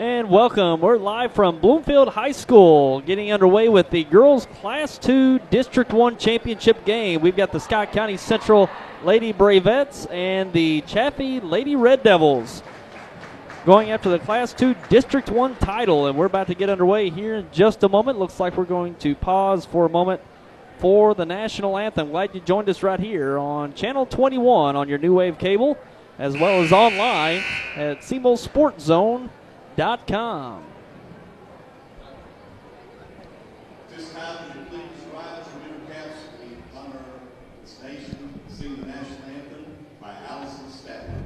And welcome. We're live from Bloomfield High School, getting underway with the girls Class 2 District 1 championship game. We've got the Scott County Central Lady Bravettes and the Chaffee Lady Red Devils going after the Class 2 District 1 title, and we're about to get underway here in just a moment. Looks like we're going to pause for a moment for the national anthem. Glad you joined us right here on Channel 21 on your New Wave cable, as well as online at SemoSportZone.com. This time, would you please rise and give caps to honor its nation, sing the national anthem by Allison Stafford.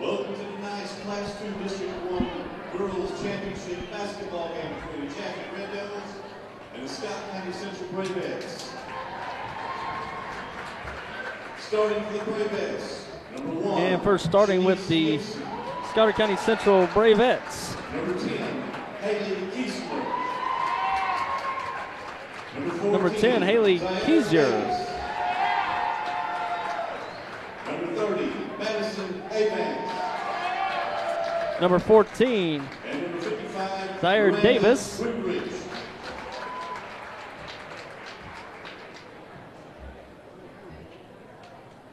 Welcome to tonight's Class 2 District 1 Girls Championship basketball game between the Chaffee Red Devils and the Scott County Central Bravettes. Starting for the Bravettes, number 1. And first starting with the Scott County Central Bravettes. Number 10, Haley Kiesler. Number 10, Haley Kiesler. Number 30, Madison Avance. Number 14, And number 55, Zaire Miranda Davis. Woodbridge.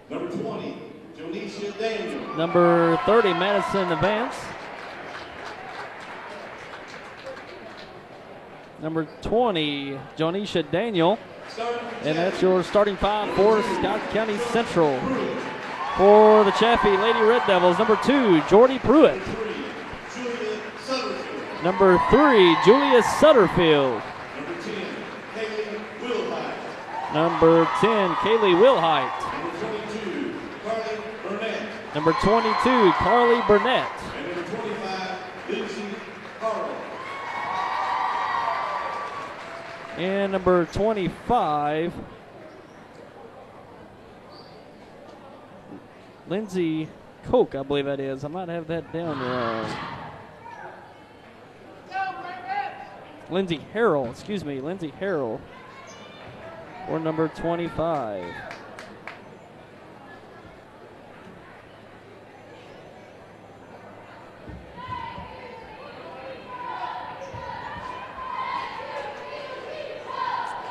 Number 20, Jonisha Daniel. Number 30, Madison Avance. Number 20, Jonisha Daniel. And that's your starting five for Scott County Central. For the Chaffee Lady Red Devils, number 2, Jordy Pruitt. Number 3, Julia Sutterfield. Number 10, Kaylee Wilhite. Number 22, Carly Burnett. And number 25, Lindsay Carl. And number 25, Lindsay Koch, I believe that is. I might have that down wrong. Lindsay Harrell, excuse me, Lindsay Harrell, or number 25.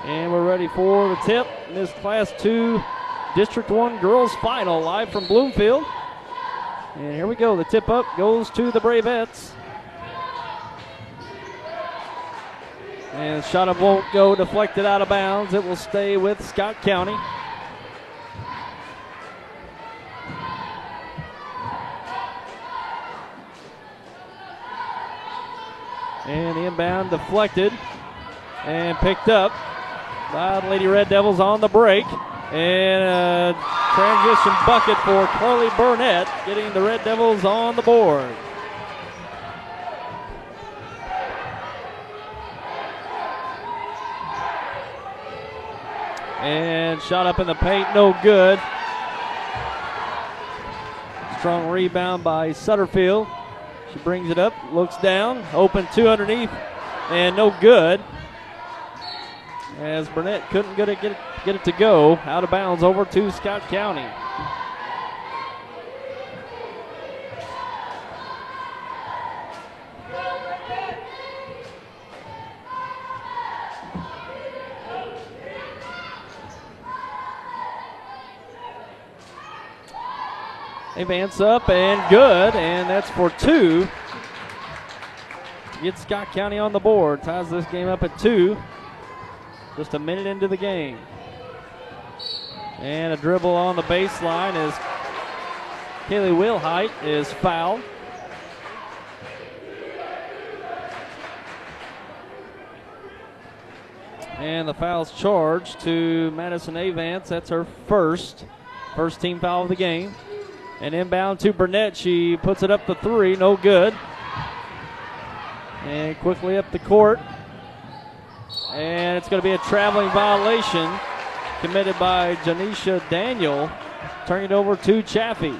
And we're ready for the tip in this Class 2 District 1 Girls Final, live from Bloomfield. And here we go. The tip up goes to the Bravettes. And the shot up won't go deflected out of bounds. It will stay with Scott County. And the inbound deflected and picked up by the Lady Red Devils on the break. And a transition bucket for Carly Burnett, getting the Red Devils on the board. And shot up in the paint, no good. Strong rebound by Sutterfield. She brings it up, looks down, open two underneath, and no good. As Burnett couldn't get it to go. Out of bounds over to Scott County. Avance up and good, and that's for two. Gets Scott County on the board. Ties this game up at 2. Just a minute into the game. And a dribble on the baseline as Kaylee Wilhite is fouled. And the foul's charged to Madison Avance. That's her first team foul of the game. And inbound to Burnett. She puts it up the 3, no good. And quickly up the court. And it's going to be a traveling violation committed by Janisha Daniel. Turning it over to Chaffee.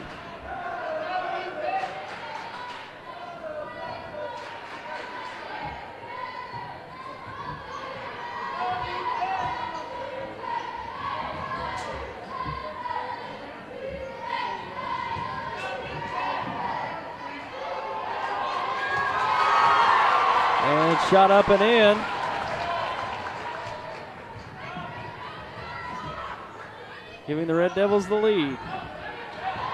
And shot up and in. Giving the Red Devils the lead.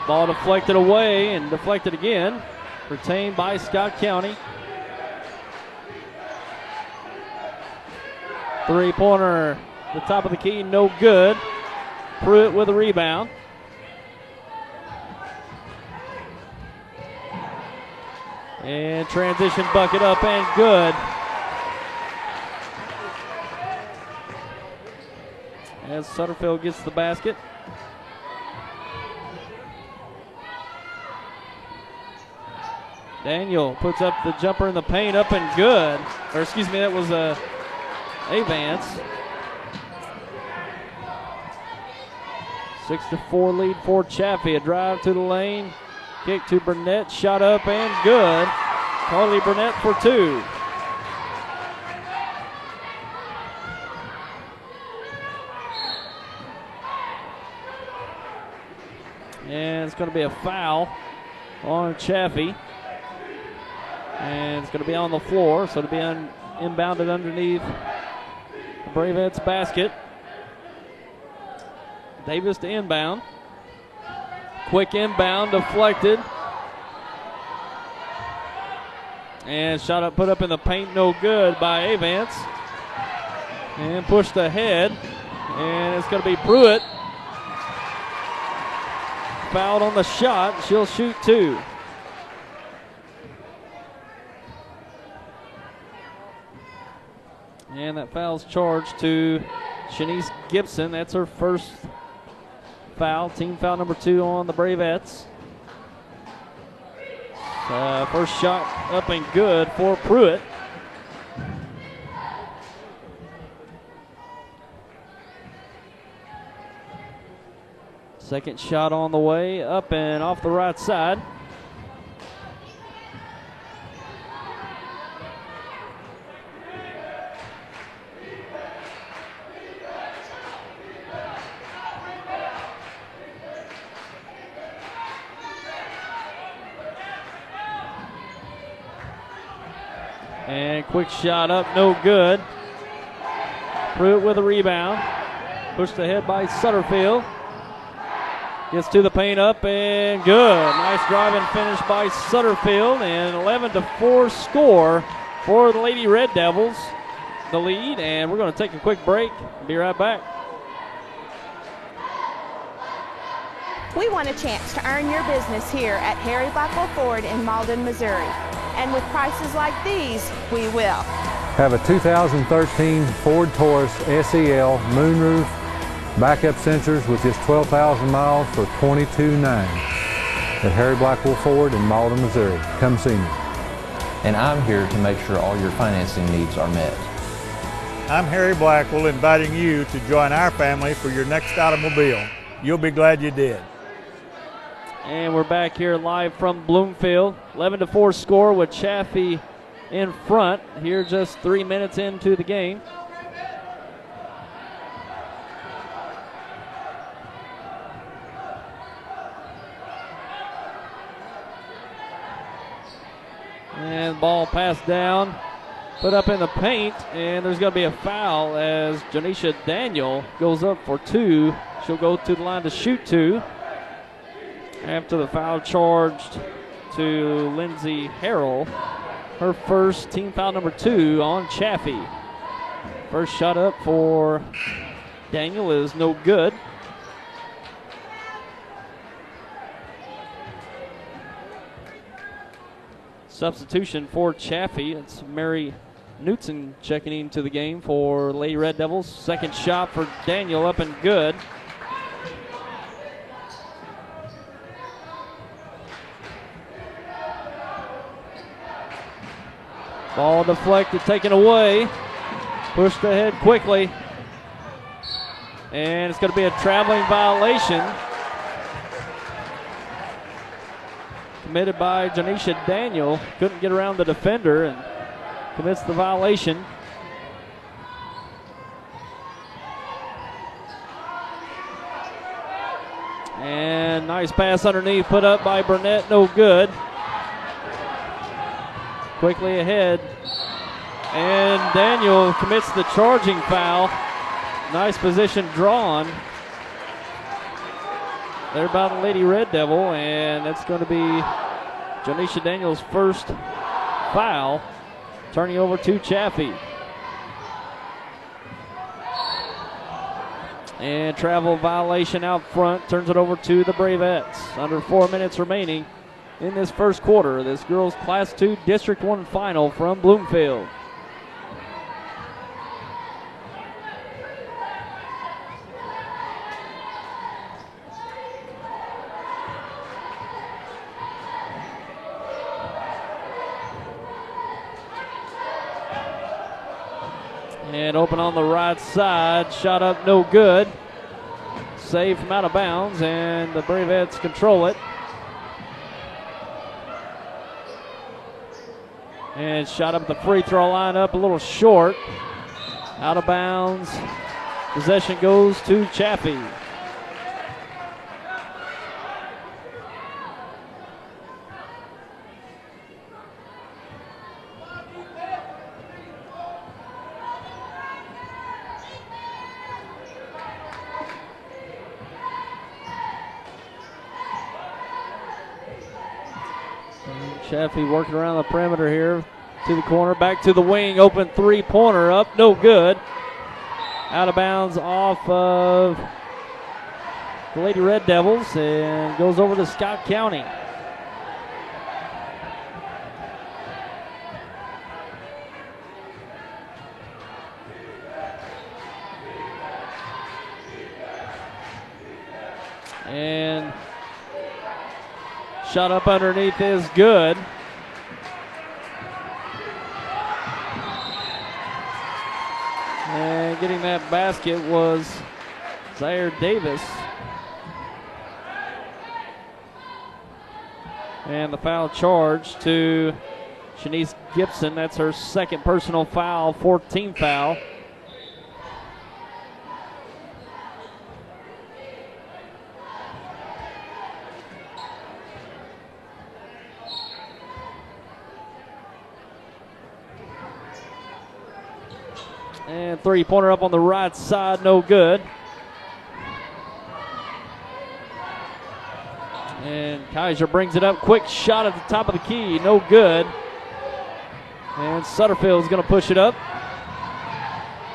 Ball deflected away and deflected again. Retained by Scott County. Three-pointer, the top of the key, no good. Pruitt with a rebound. And transition bucket up and good. As Sutterfield gets the basket. Daniel puts up the jumper in the paint, up and good. Or excuse me, that was Avance. 6-4 lead for Chaffee. A drive to the lane. Kick to Burnett, shot up and good. Carly Burnett for 2. And it's going to be a foul on Chaffee. And it's going to be on the floor, so it'll be inbounded underneath the Bravettes basket. Davis to inbound. Quick inbound, deflected. And shot up, put up in the paint, no good by Avance. And pushed ahead. And it's going to be Pruitt. Fouled on the shot. She'll shoot 2. And that foul's charged to Shanice Gibson. That's her first foul. Team foul number 2 on the Bravettes. First shot up and good for Pruitt. Second shot on the way, up and off the right side. And quick shot up, no good. Pruitt with a rebound. Pushed ahead by Sutterfield. Gets to the paint, up and good. Nice drive and finish by Sutterfield. And 11-4 score for the Lady Red Devils. The lead, and we're going to take a quick break. Be right back. We want a chance to earn your business here at Harry Blackwell Ford in Malden, Missouri. And with prices like these, we will. Have a 2013 Ford Taurus SEL moonroof, backup sensors with just 12,000 miles for $22,900 at Harry Blackwell Ford in Malden, Missouri. Come see me. And I'm here to make sure all your financing needs are met. I'm Harry Blackwell, inviting you to join our family for your next automobile. You'll be glad you did. And we're back here live from Bloomfield. 11-4 score with Chaffee in front here just 3 minutes into the game. And ball passed down, put up in the paint, and there's going to be a foul as Janisha Daniel goes up for 2. She'll go to the line to shoot 2. After the foul charged to Lindsay Harrell, her first team foul number 2 on Chaffee. First shot up for Daniel is no good. Substitution for Chaffee. It's Mary Knutson checking into the game for Lady Red Devils. Second shot for Daniel up and good. Ball deflected, taken away. Pushed ahead quickly. And it's going to be a traveling violation committed by Janisha Daniel. Couldn't get around the defender and commits the violation. And nice pass underneath, put up by Burnett, no good. Quickly ahead, and Daniel commits the charging foul. Nice position drawn there by the Lady Red Devil, and that's going to be Janisha Daniel's first foul, turning over to Chaffee. And travel violation out front, turns it over to the Bravettes. Under 4 minutes remaining in this first quarter, this girls Class 2 District 1 final from Bloomfield. And open on the right side, shot up no good. Saved from out of bounds, and the Bravettes control it. And shot up at the free throw line, up a little short. Out of bounds. Possession goes to Chaffee. Chaffee working around the perimeter here to the corner, back to the wing, open three-pointer up, no good. Out of bounds off of the Lady Red Devils and goes over to Scott County. And shot up underneath is good. And getting that basket was Zaire Davis. And the foul charge to Shanice Gibson. That's her second personal foul, fourth team foul. And three-pointer up on the right side, no good. And Kaiser brings it up. Quick shot at the top of the key, no good. And Sutterfield's going to push it up.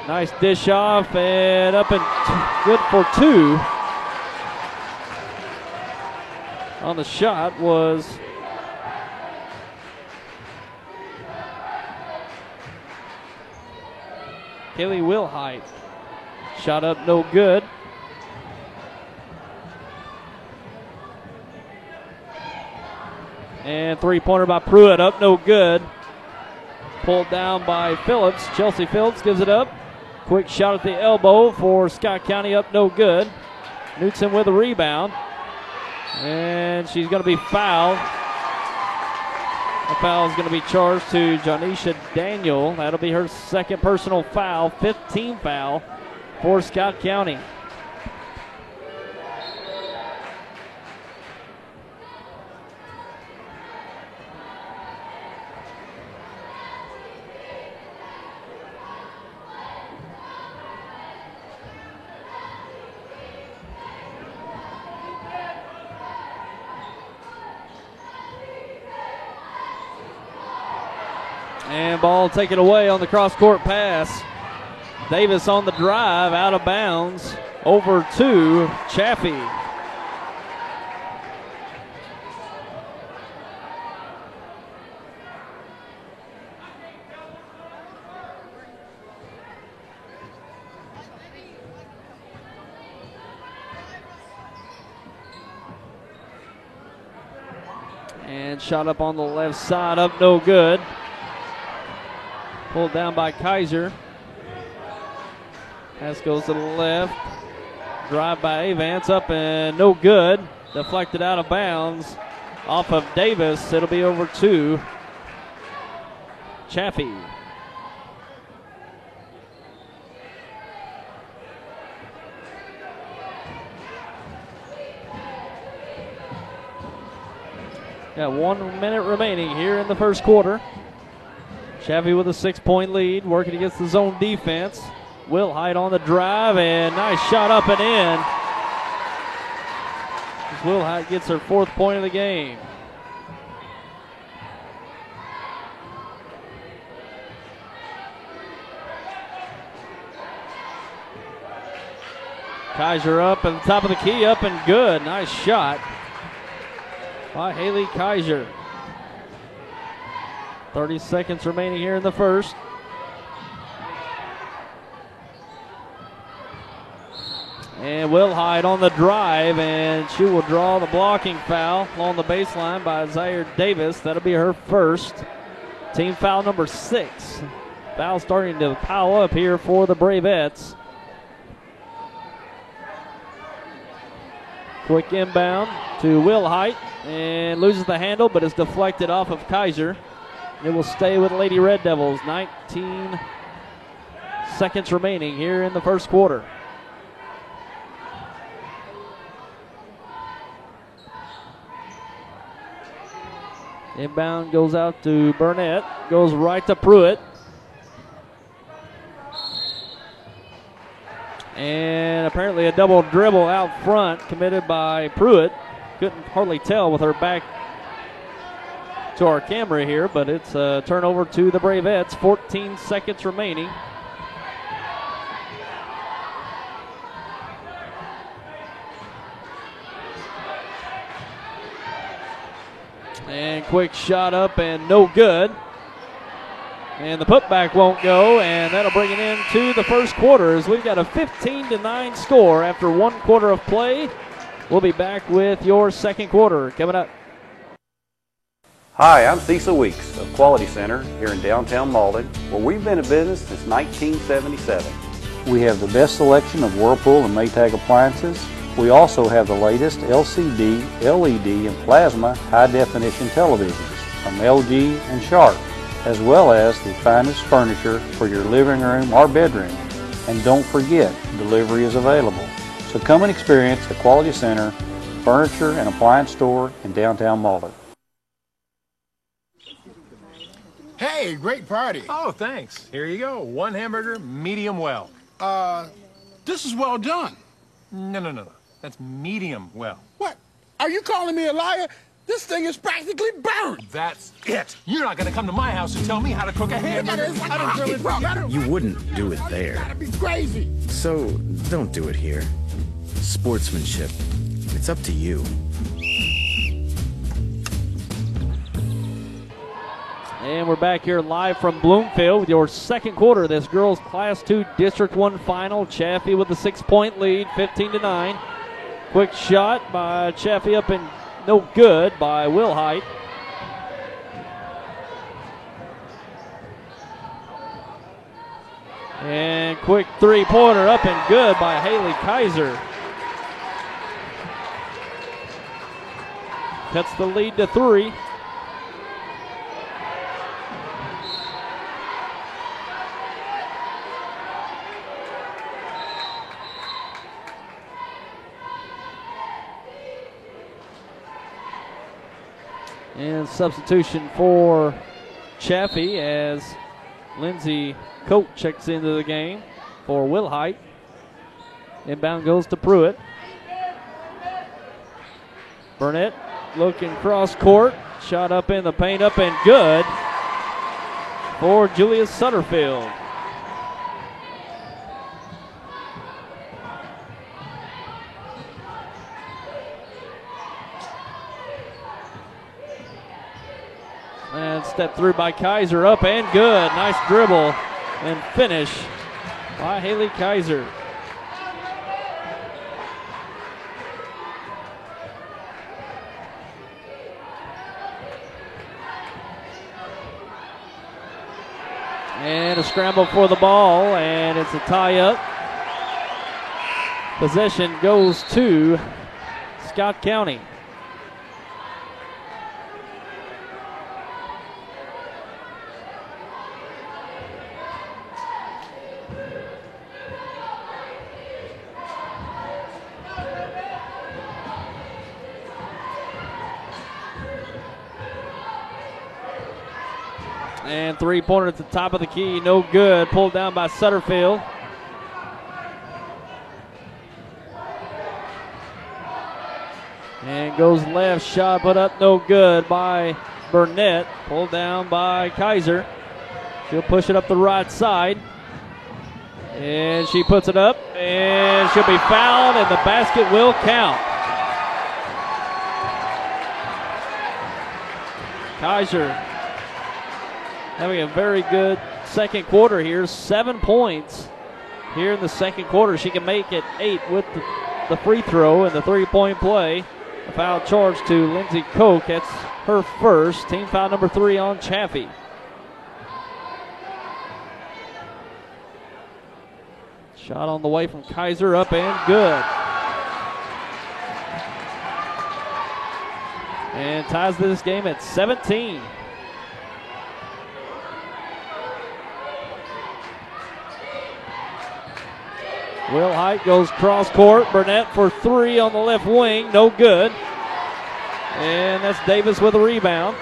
Nice dish off and up and good for two. On the shot was Kaylee Wilhite. Shot up, no good. And three-pointer by Pruitt, up, no good. Pulled down by Phillips. Chelsea Phillips gives it up. quick shot at the elbow for Scott County, up no good. Knutson with a rebound. And she's going to be fouled. A foul is going to be charged to Janisha Daniel. That'll be her second personal foul, 15 foul for Scott County. And ball taken away on the cross-court pass. Davis on the drive, out of bounds, over to Chaffee. And shot up on the left side, up no good. Pulled down by Kaiser. Pass goes to the left. Drive by Avance, up and no good. Deflected out of bounds off of Davis. It'll be over to Chaffee. Got 1 minute remaining here in the first quarter. Chaffee with a 6-point lead, working against the zone defense. Wilhite on the drive, and nice shot up and in. As Wilhite gets her 4th point of the game. Kaiser up at the top of the key, up and good. Nice shot by Haley Kaiser. 30 seconds remaining here in the first. And Wilhite on the drive, and she will draw the blocking foul along the baseline by Zaire Davis. That'll be her first. Team foul number 6. Foul starting to pile up here for the Bravettes. Quick inbound to Wilhite, and loses the handle, but is deflected off of Kaiser. It will stay with Lady Red Devils. 19 seconds remaining here in the first quarter. Inbound goes out to Burnett. Goes right to Pruitt. And apparently a double dribble out front committed by Pruitt. Couldn't hardly tell with her back to our camera here, but it's a turnover to the Bravettes. 14 seconds remaining. And quick shot up and no good. And the putback won't go, and that'll bring it into the first quarter as we've got a 15-9 score after 1 quarter of play. We'll be back with your second quarter coming up. Hi, I'm Cecil Weeks of Quality Center here in downtown Malden, where we've been in business since 1977. We have the best selection of Whirlpool and Maytag appliances. We also have the latest LCD, LED, and plasma high-definition televisions from LG and Sharp, as well as the finest furniture for your living room or bedroom. And don't forget, delivery is available. So come and experience the Quality Center Furniture and Appliance Store in downtown Malden. Hey, great party. Oh, thanks. Here you go. 1 hamburger, medium well. This is well done. No. That's medium well. What? Are you calling me a liar? This thing is practically burned. That's it. You're not going to come to my house and tell me how to cook a hamburger. You wouldn't do it there. You gotta be crazy. So don't do it here. Sportsmanship. It's up to you. And we're back here live from Bloomfield with your second quarter of this girls Class 2 District 1 final. Chaffee with a 6-point lead, 15-9. Quick shot by Chaffee up and no good by Wilhite. And quick three-pointer up and good by Haley Kaiser. Cuts the lead to 3. And substitution for Chaffee as Lindsey Coate checks into the game for Wilhite. Inbound goes to Pruitt. Burnett looking cross court. Shot up in the paint, up and good for Julia Sutterfield. And step through by Kaiser, up and good. Nice dribble and finish by Haley Kaiser. And a scramble for the ball, and it's a tie-up. Possession goes to Scott County. And three-pointer at the top of the key, no good. Pulled down by Sutterfield. And goes left, shot put up, no good by Burnett. Pulled down by Kaiser. She'll push it up the right side. And she puts it up, and she'll be fouled, and the basket will count. Kaiser having a very good second quarter here. 7 points here in the second quarter. She can make it 8 with the free throw and the three-point play. A foul charge to Lindsey Coate. That's her first. Team foul number 3 on Chaffee. Shot on the way from Kaiser, up and good. And ties this game at 17. Wilhite goes cross court. Burnett for 3 on the left wing. No good. And that's Davis with a rebound.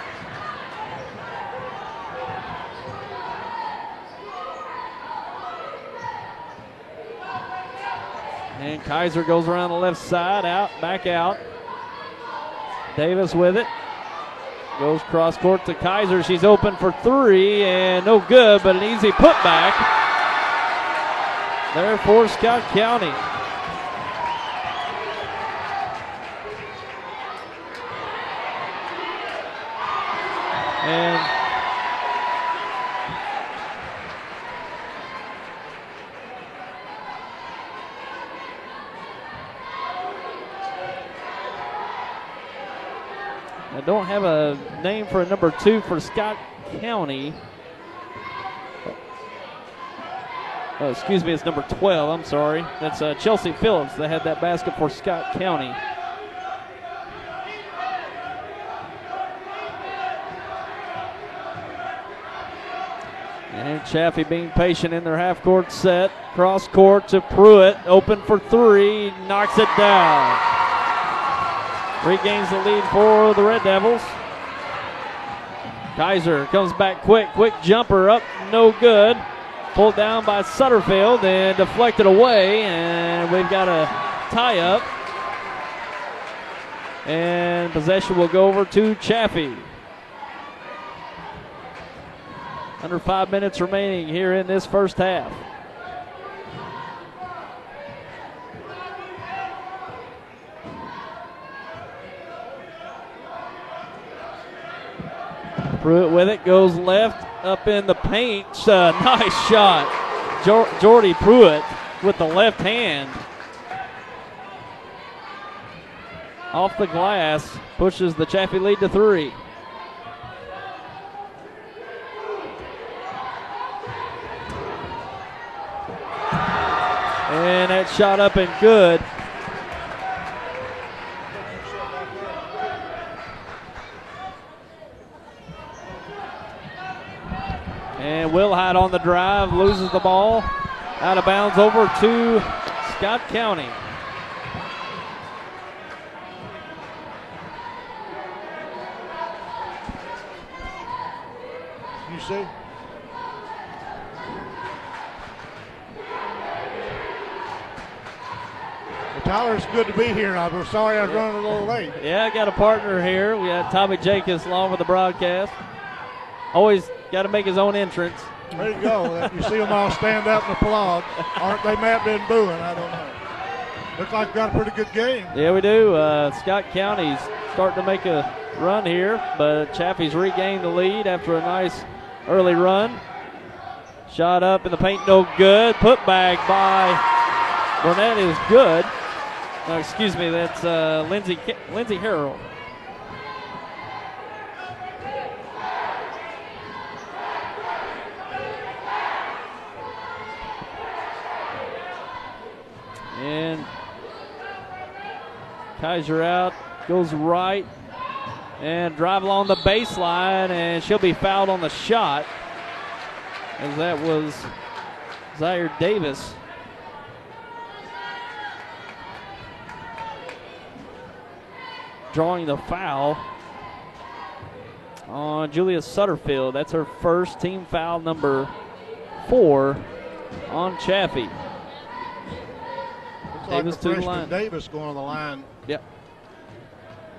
And Kaiser goes around the left side, out, back out. Davis with it. Goes cross court to Kaiser. She's open for 3 and no good, but an easy putback there for Scott County. And I don't have a name for a number 2 for Scott County. Oh, excuse me, it's number 12. I'm sorry. That's Chelsea Phillips that had that basket for Scott County. And Chaffee being patient in their half-court set. Cross court to Pruitt. Open for 3. Knocks it down. Regains the lead for the Red Devils. Kaiser comes back quick. Quick jumper up. No good. Pulled down by Sutterfield and deflected away, and we've got a tie-up. And possession will go over to Chaffee. Under 5 minutes remaining here in this first half. Pruitt with it, goes left, up in the paint. Nice shot. Jordy Pruitt with the left hand. Off the glass, pushes the Chaffee lead to 3. And that shot up and good. And Wilhite on the drive, loses the ball. Out of bounds over to Scott County. You see? Well, Tyler, it's good to be here. I'm sorry I was running a little late. Yeah, I got a partner here. We got Tommy Jacobs along with the broadcast. Always got to make his own entrance. There you go. You see them all stand up and applaud. Aren't they mad and booing? I don't know. Looks like we've got a pretty good game. Yeah, we do. Scott County's starting to make a run here, but Chaffee's regained the lead after a nice early run. Shot up in the paint, no good. Put back by Burnett is good. Excuse me, that's Lindsey Harrell. And Kaiser out, goes right, and drive along the baseline, and she'll be fouled on the shot, as that was Zaire Davis. Drawing the foul on Julia Sutterfield. That's her first, team foul number 4 on Chaffee. Davis like to the line. Davis going on the line. Yep.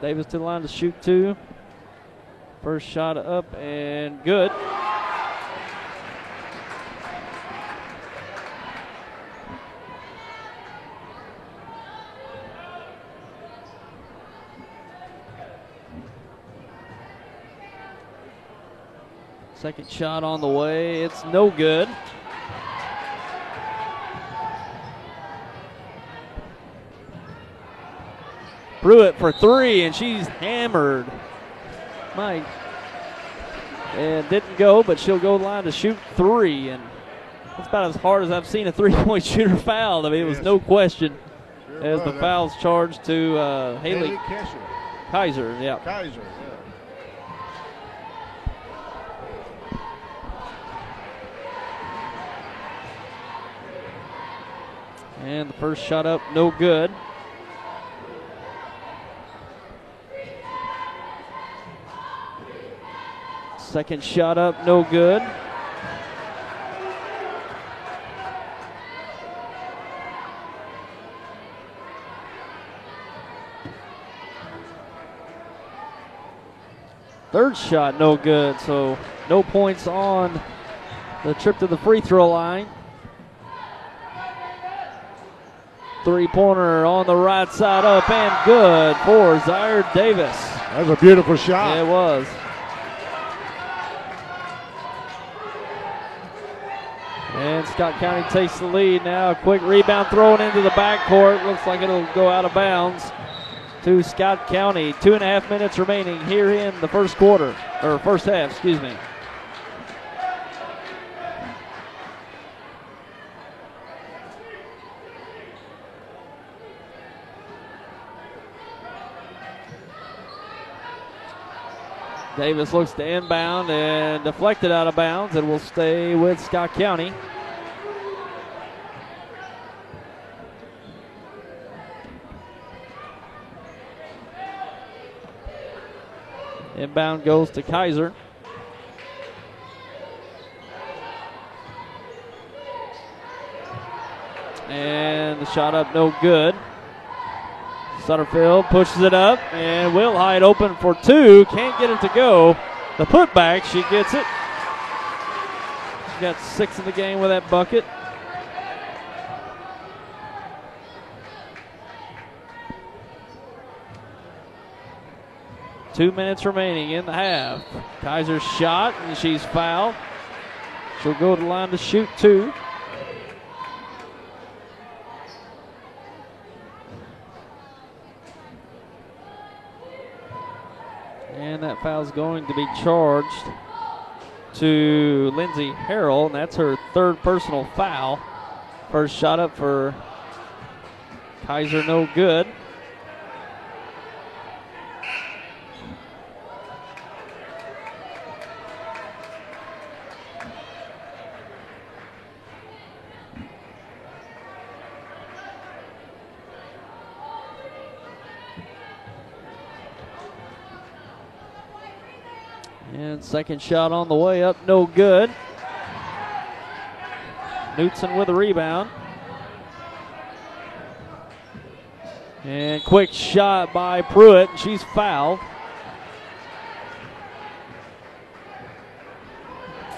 Davis to the line to shoot 2. First shot up and good. Second shot on the way. It's no good. Pruitt for 3, and she's hammered. Mike. And didn't go, but she'll go line to shoot 3. And that's about as hard as I've seen a three-point shooter fouled. I mean, it was no question as the foul's charged to Haley Kaiser. Yeah. Kaiser, yeah. And the first shot up, no good. Second shot up, no good. Third shot, no good. So no points on the trip to the free throw line. Three-pointer on the right side, up and good for Zaire Davis. That was a beautiful shot. Yeah, it was. And Scott County takes the lead now. A quick rebound thrown into the backcourt. Looks like it'll go out of bounds to Scott County. 2.5 minutes remaining here in the first quarter, or first half, excuse me. Davis looks to inbound and deflected out of bounds, and will stay with Scott County. Inbound goes to Kaiser. And the shot up, no good. Sutterfield pushes it up, and Wilhite open for 2. Can't get it to go. The putback, she gets it. She got 6 in the game with that bucket. Two minutes remaining in the half. Kaiser's shot, and she's fouled. She'll go to the line to shoot 2. And that foul's going to be charged to Lindsey Harrell, and that's her third personal foul. First shot up for Kaiser no good. And second shot on the way up, no good. Knutson with a rebound. And quick shot by Pruitt, and she's fouled.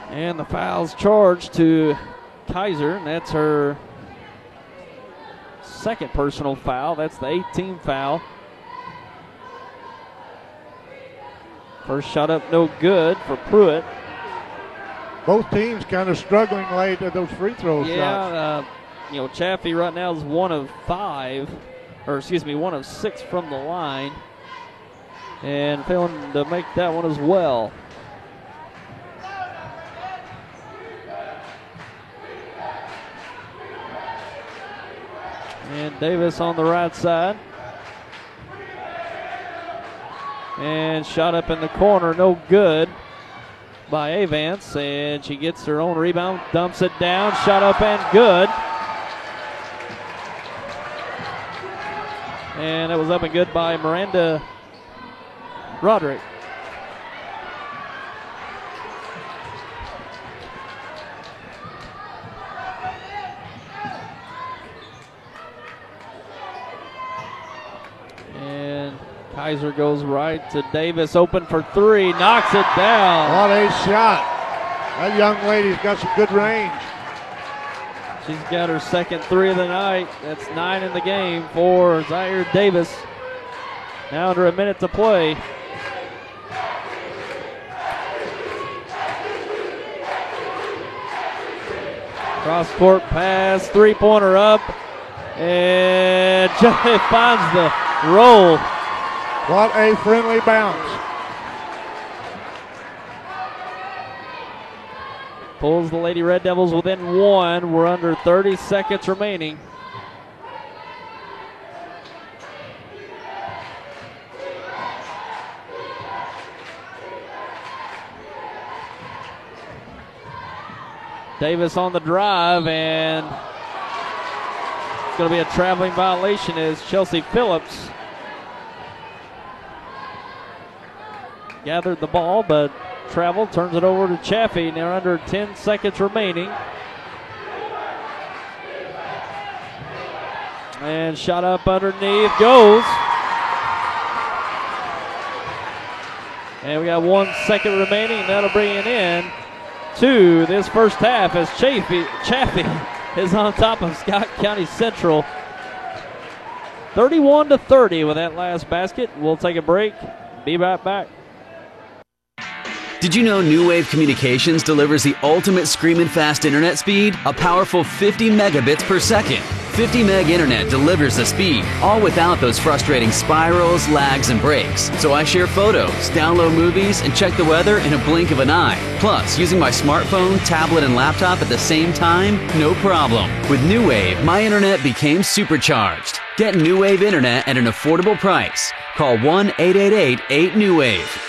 And the foul's charged to Kaiser, and that's her second personal foul. That's the 18th foul. First shot up, no good for Pruitt. Both teams kind of struggling late at those free throw shots. Yeah, Chaffee right now is one of 6 from the line, and failing to make that one as well. And Davis on the right side. And shot up in the corner, no good by Avance, and she gets her own rebound, dumps it down, shot up and good. And that was up and good by Miranda Roderick. And Kaiser goes right to Davis, open for three, knocks it down. What a shot. That young lady's got some good range. She's got her second three of the night. That's 9 in the game for Zaire Davis. Now under a minute to play. Cross-court pass, three-pointer up, and Johnny finds the roll. What a friendly bounce. Pulls the Lady Red Devils within one. We're under 30 seconds remaining. Davis on the drive, and it's going to be a traveling violation as Chelsea Phillips gathered the ball, but traveled, turns it over to Chaffee. Now under 10 seconds remaining. And shot up underneath, goes. And we got 1 second remaining. That'll bring it in to this first half as Chaffee is on top of Scott County Central. 31-30 with that last basket. We'll take a break. Be right back. Did you know New Wave Communications delivers the ultimate screaming fast internet speed? A powerful 50 megabits per second. 50 meg internet delivers the speed, all without those frustrating spirals, lags, and breaks. So I share photos, download movies, and check the weather in a blink of an eye. Plus, using my smartphone, tablet, and laptop at the same time, no problem. With New Wave, my internet became supercharged. Get New Wave internet at an affordable price. Call 1-888-8-NEW-WAVE.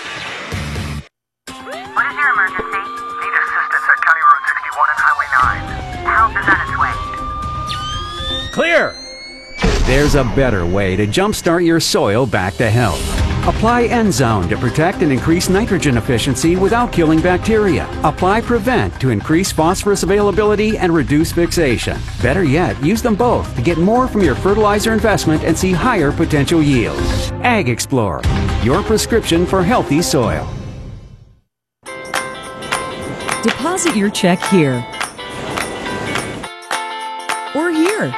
Clear! There's a better way to jumpstart your soil back to health. Apply Endzone to protect and increase nitrogen efficiency without killing bacteria. Apply Prevent to increase phosphorus availability and reduce fixation. Better yet, use them both to get more from your fertilizer investment and see higher potential yields. Ag Explorer, your prescription for healthy soil. Deposit your check here. Or here.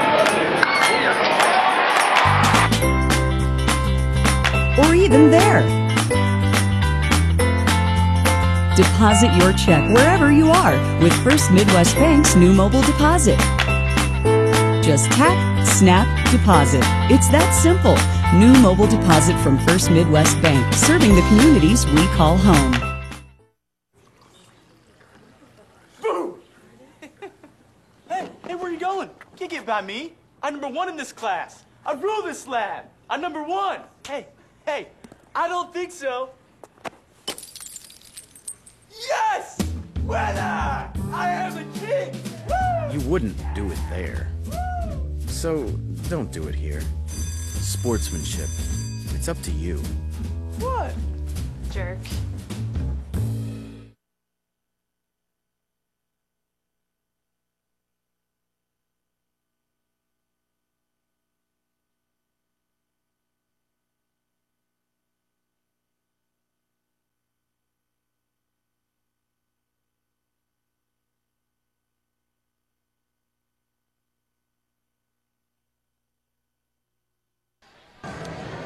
Or even there. Deposit your check wherever you are with First Midwest Bank's new mobile deposit. Just tap, snap, deposit. It's that simple. New mobile deposit from First Midwest Bank, serving the communities we call home. Hey, where are you going? Can't get by me. I'm number 1 in this class. I rule this slab. I'm number one. Hey, I don't think so. Yes! Winner! I am the king! Woo! You wouldn't do it there. So, don't do it here. Sportsmanship. It's up to you. What? Jerk.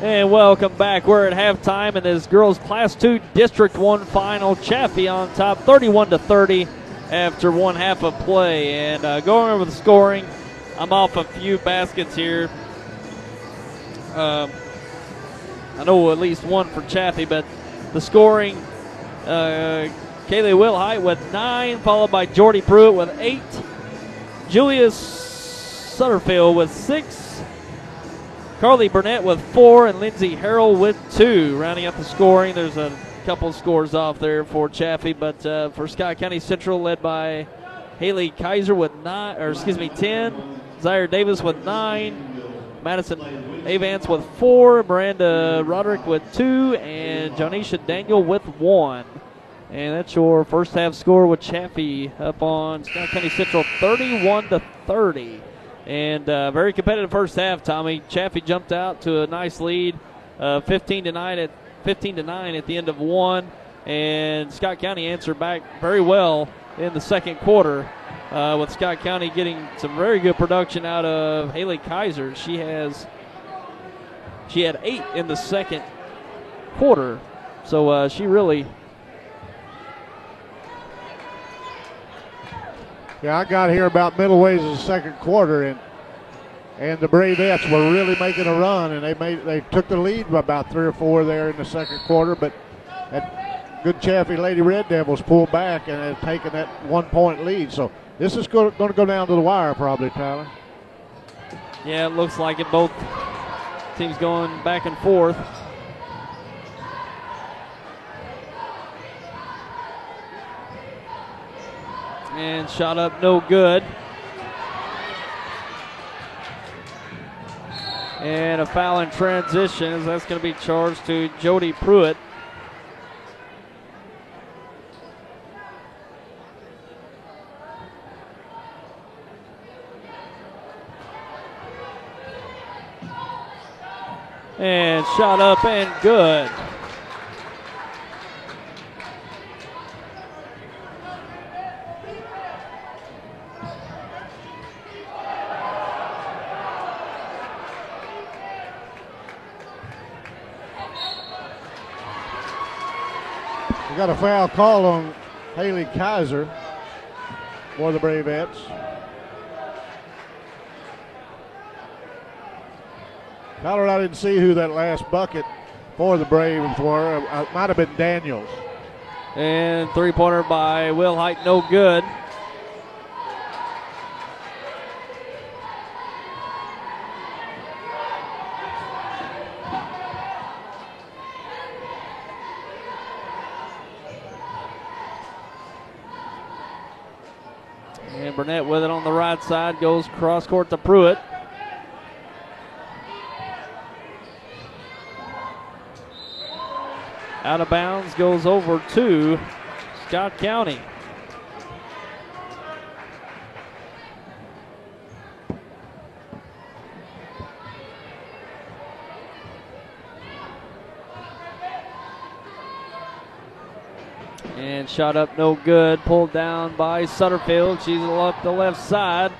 And welcome back. We're at halftime in this girls Class 2 District 1 final. Chaffee on top 31-30 after one half of play. And going over the scoring, I'm off a few baskets here. I know at least one for Chaffee, but the scoring, Kaylee Wilhite with 9, followed by Jordy Pruitt with 8. Julia Sutterfield with 6. Carly Burnett with 4 and Lindsay Harrell with 2. Rounding up the scoring, there's a couple scores off there for Chaffee, but for Scott County Central, led by Haley Kaiser with 10. Zaire Davis with 9. Madison Avance with 4. Miranda Roderick with 2. And Jonisha Daniel with 1. And that's your first half score with Chaffee up on Scott County Central 31-30. And very competitive first half, Tommy. Chaffee jumped out to a nice lead, 15-9 at the end of one. And Scott County answered back very well in the second quarter, with Scott County getting some very good production out of Haley Kaiser. She had 8 in the second quarter, so she really. Yeah, I got here about middle ways of the second quarter, and the Bravettes were really making a run, and they took the lead by about 3 or 4 there in the second quarter, but that good Chaffee Lady Red Devils pulled back and had taken that 1-point lead. So this is going to go down to the wire probably, Tyler. Yeah, it looks like it. Both teams going back and forth. And shot up, no good. And a foul in transition, as that's going to be charged to Jody Pruitt. And shot up and good. Got a foul call on Haley Kaiser for the Bravettes. Tyler, I didn't see who that last bucket for the Braves were. It might have been Daniels. And three-pointer by Wilhite, no good. And Burnett with it on the right side, goes cross court to Pruitt. Out of bounds, goes over to Scott County. And shot up, no good. Pulled down by Sutterfield. She's up the left side.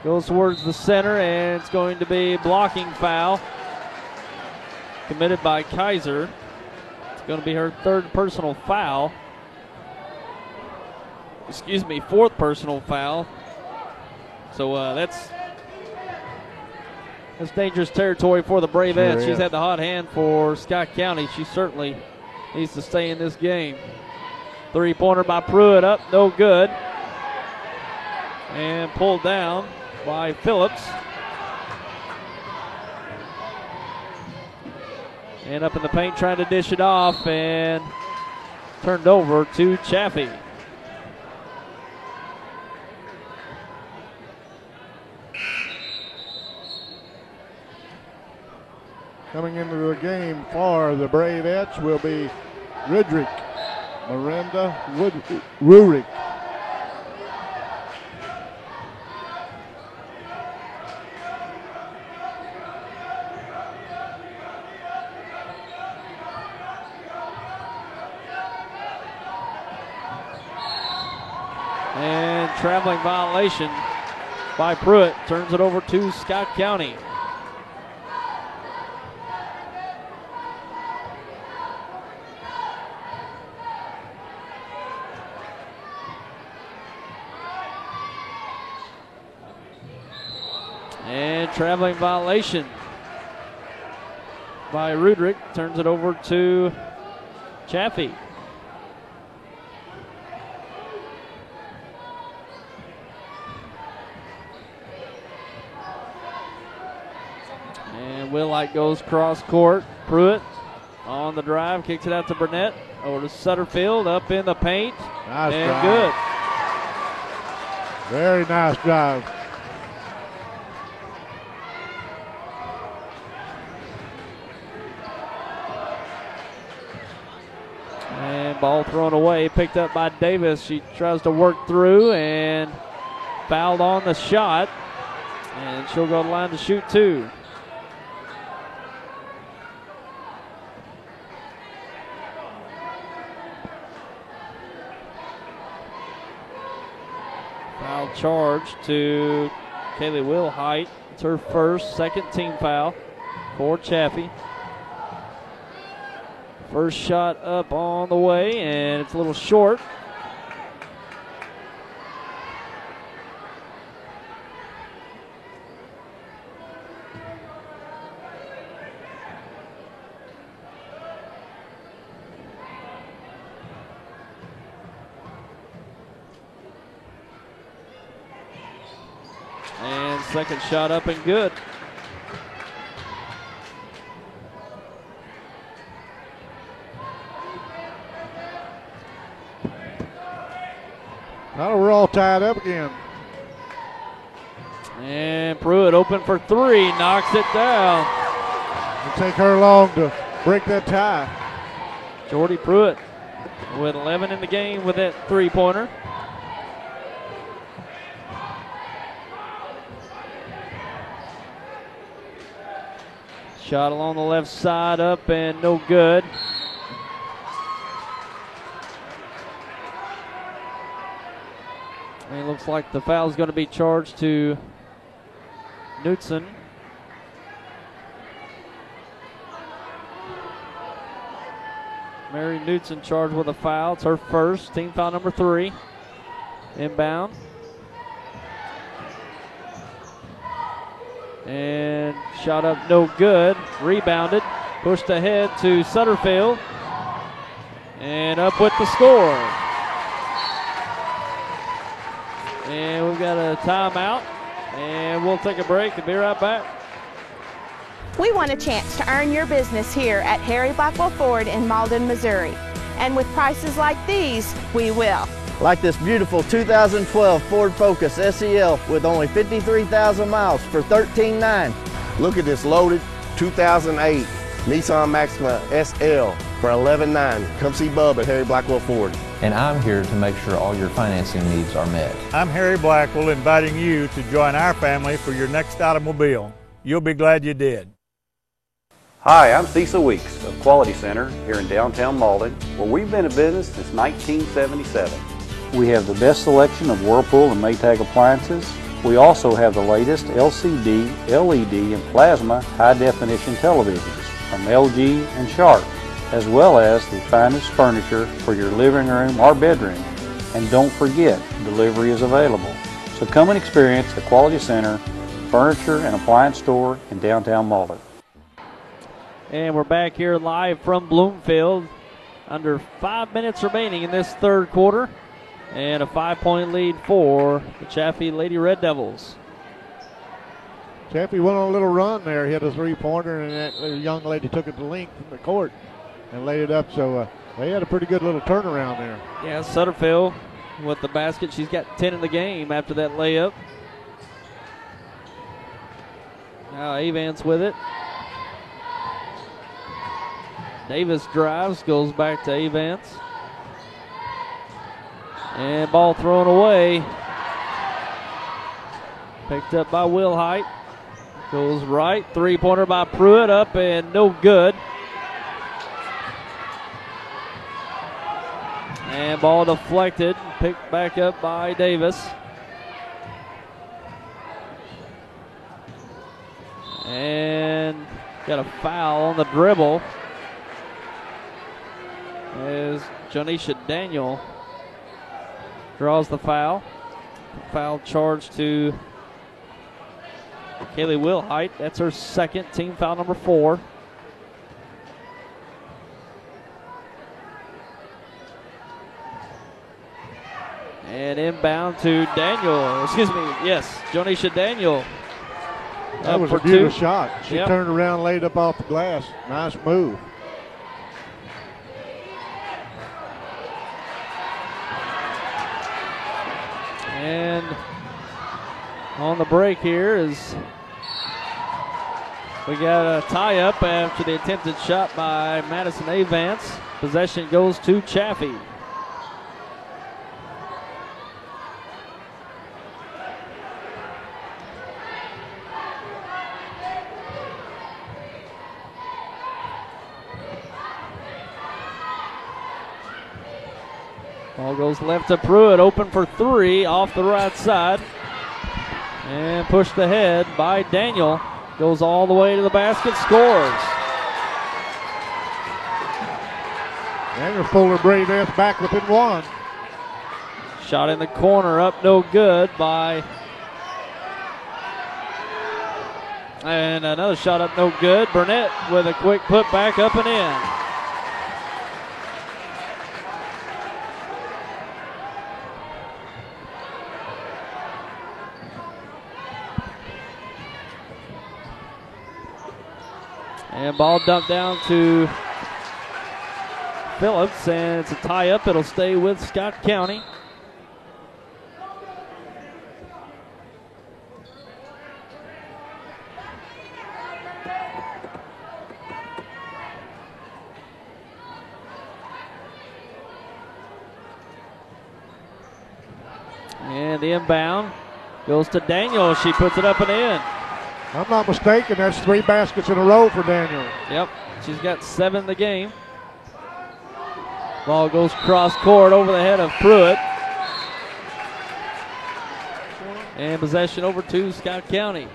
Goes towards the center, and it's going to be blocking foul committed by Kaiser. It's going to be her third personal foul. Excuse me, fourth personal foul. So that's dangerous territory for the Bravettes. Sure, she's had the hot hand for Scott County. She certainly needs to stay in this game. Three-pointer by Pruitt up, no good. And pulled down by Phillips. And up in the paint trying to dish it off and turned over to Chaffee. Coming into the game for the Bravettes will be Rudrick, Miranda Rurik. And traveling violation by Pruitt turns it over to Scott County. And traveling violation by Rudrick turns it over to Chaffee. And Willite goes cross court. Pruitt on the drive, kicks it out to Burnett. Over to Sutterfield, up in the paint. Nice and drive. Good. Very nice drive. And ball thrown away, picked up by Davis. She tries to work through and fouled on the shot. And she'll go to the line to shoot two. Foul charge to Kaylee Wilhite. It's her first, second team foul for Chaffee. First shot up on the way, and it's a little short. And second shot up and good. Now we're all tied up again. And Pruitt open for three, knocks it down. It'll take her long to break that tie. Jordy Pruitt with 11 in the game with that three-pointer. Shot along the left side up and no good. And it looks like the foul is going to be charged to Knutson. Mary Knutson charged with a foul. It's her first, team foul number 3. Inbound. And shot up no good. Rebounded. Pushed ahead to Sutterfield. And up with the score. And we've got a timeout. And we'll take a break and be right back. We want a chance to earn your business here at Harry Blackwell Ford in Malden, Missouri. And with prices like these, we will. Like this beautiful 2012 Ford Focus SEL with only 53,000 miles for $13,900. Look at this loaded 2008 Nissan Maxima SL for $11,900. Come see Bub at Harry Blackwell Ford. And I'm here to make sure all your financing needs are met. I'm Harry Blackwell, inviting you to join our family for your next automobile. You'll be glad you did. Hi, I'm Cecil Weeks of Quality Center here in downtown Malden, where we've been in business since 1977. We have the best selection of Whirlpool and Maytag appliances. We also have the latest LCD, LED, and plasma high-definition televisions from LG and Sharp, as well as the finest furniture for your living room or bedroom. And don't forget, delivery is available. So come and experience the Quality Center Furniture and Appliance Store in downtown Malden. And we're back here live from Bloomfield. Under 5 minutes remaining in this third quarter. And a 5-point lead for the Chaffee Lady Red Devils. Chaffee went on a little run there, hit a three-pointer, and that young lady took it to length from the court and laid it up. So they had a pretty good little turnaround there. Yeah, Sutterfield with the basket. She's got 10 in the game after that layup. Now Avance with it. Davis drives, goes back to Avance. And ball thrown away. Picked up by Wilhite. Goes right. Three-pointer by Pruitt, up and no good. And ball deflected. Picked back up by Davis. And got a foul on the dribble as Jonisha Daniel draws the foul. Foul charge to Kaylee Wilhite. That's her second, team foul number 4. And inbound to Daniel. Excuse me, yes, Jonisha Daniel. That was a beautiful shot. She turned around, laid up off the glass. Nice move. And on the break here is we got a tie-up after the attempted shot by Madison Avance. Possession goes to Chaffee. Ball goes left to Pruitt, open for 3 off the right side. And pushed ahead by Daniel. Goes all the way to the basket, scores. Daniel Fuller Bravettes back within 1. Shot in the corner, up no good by. And another shot up no good. Burnett with a quick put back up and in. And ball dumped down to Phillips, and it's a tie-up. It'll stay with Scott County. And the inbound goes to Daniel. She puts it up and in. I'm not mistaken, that's 3 baskets in a row for Daniel. Yep, she's got 7 in the game. Ball goes cross court over the head of Pruitt. And possession over to Scott County.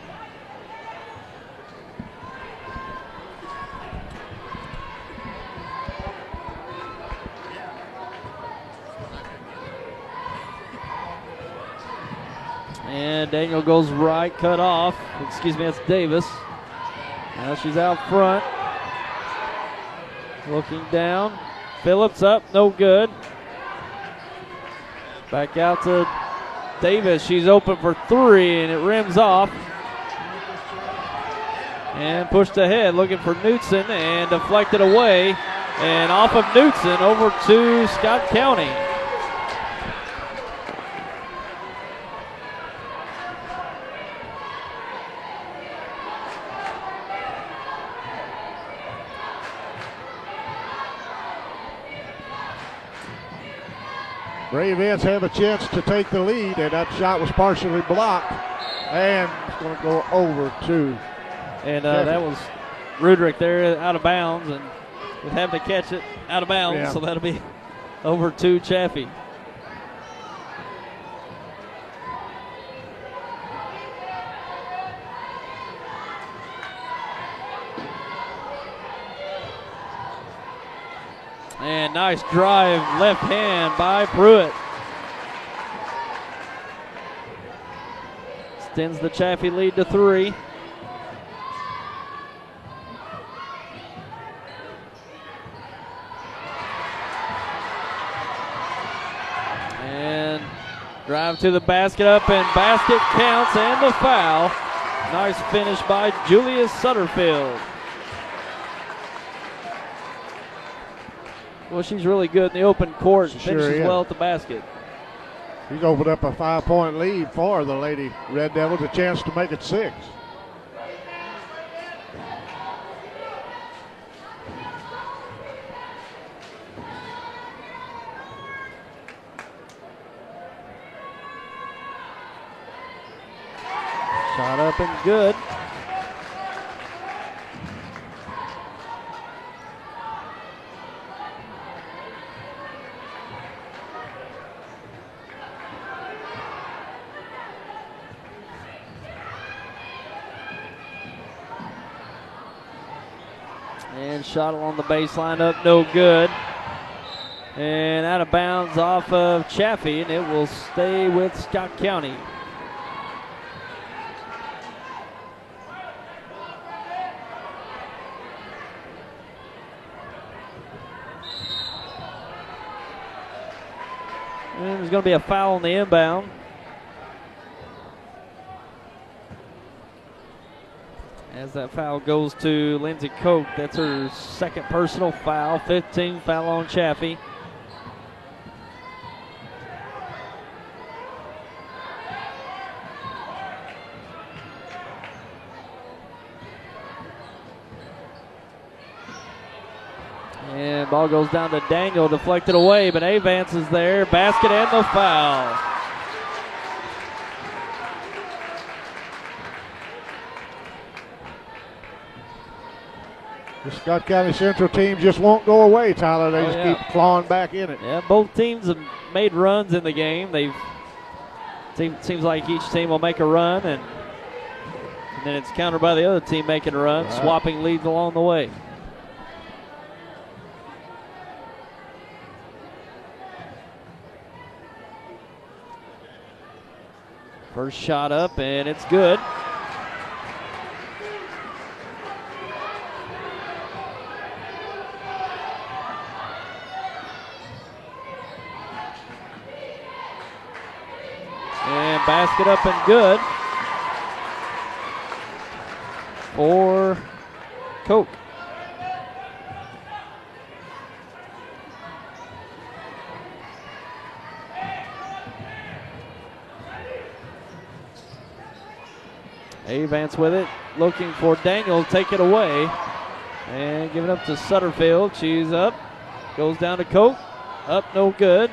And Daniel goes right, cut off. Excuse me, that's Davis. Now she's out front. Looking down. Phillips up, no good. Back out to Davis. She's open for 3, and it rims off. And pushed ahead, looking for Knutson, and deflected away. And off of Knutson over to Scott County. Bravettes have a chance to take the lead, and that shot was partially blocked. And it's going to go over to. And that was Rudrick there out of bounds, and with having to catch it out of bounds, Yeah. so that'll be over to Chaffee. And nice drive, left hand by Pruitt. Extends the Chaffee lead to 3. And drive to the basket, up and basket counts, and the foul Nice finish by Julia Sutterfield. Well, she's really good in the open court and finishes well at the basket. He's opened up a 5-point lead for the Lady Red Devils, a chance to make it 6. Shot up and good. And shot along the baseline up, no good. And out of bounds off of Chaffee, and it will stay with Scott County. And there's going to be a foul on the inbound. As that foul goes to Lindsay Koch, that's her second personal foul, 15 foul on Chaffee. And ball goes down to Daniel, deflected away, but Avance is there, basket and the foul. The Scott County Central team just won't go away, Tyler. They just keep clawing back in it. Yeah, both teams have made runs in the game. Seems like each team will make a run, and then it's countered by the other team making a run, swapping leads along the way. First shot up, and it's good. And basket up and good for Koch. Avance with it, looking for Daniel to take it away. And give it up to Sutterfield. She's up, goes down to Koch. Up, no good.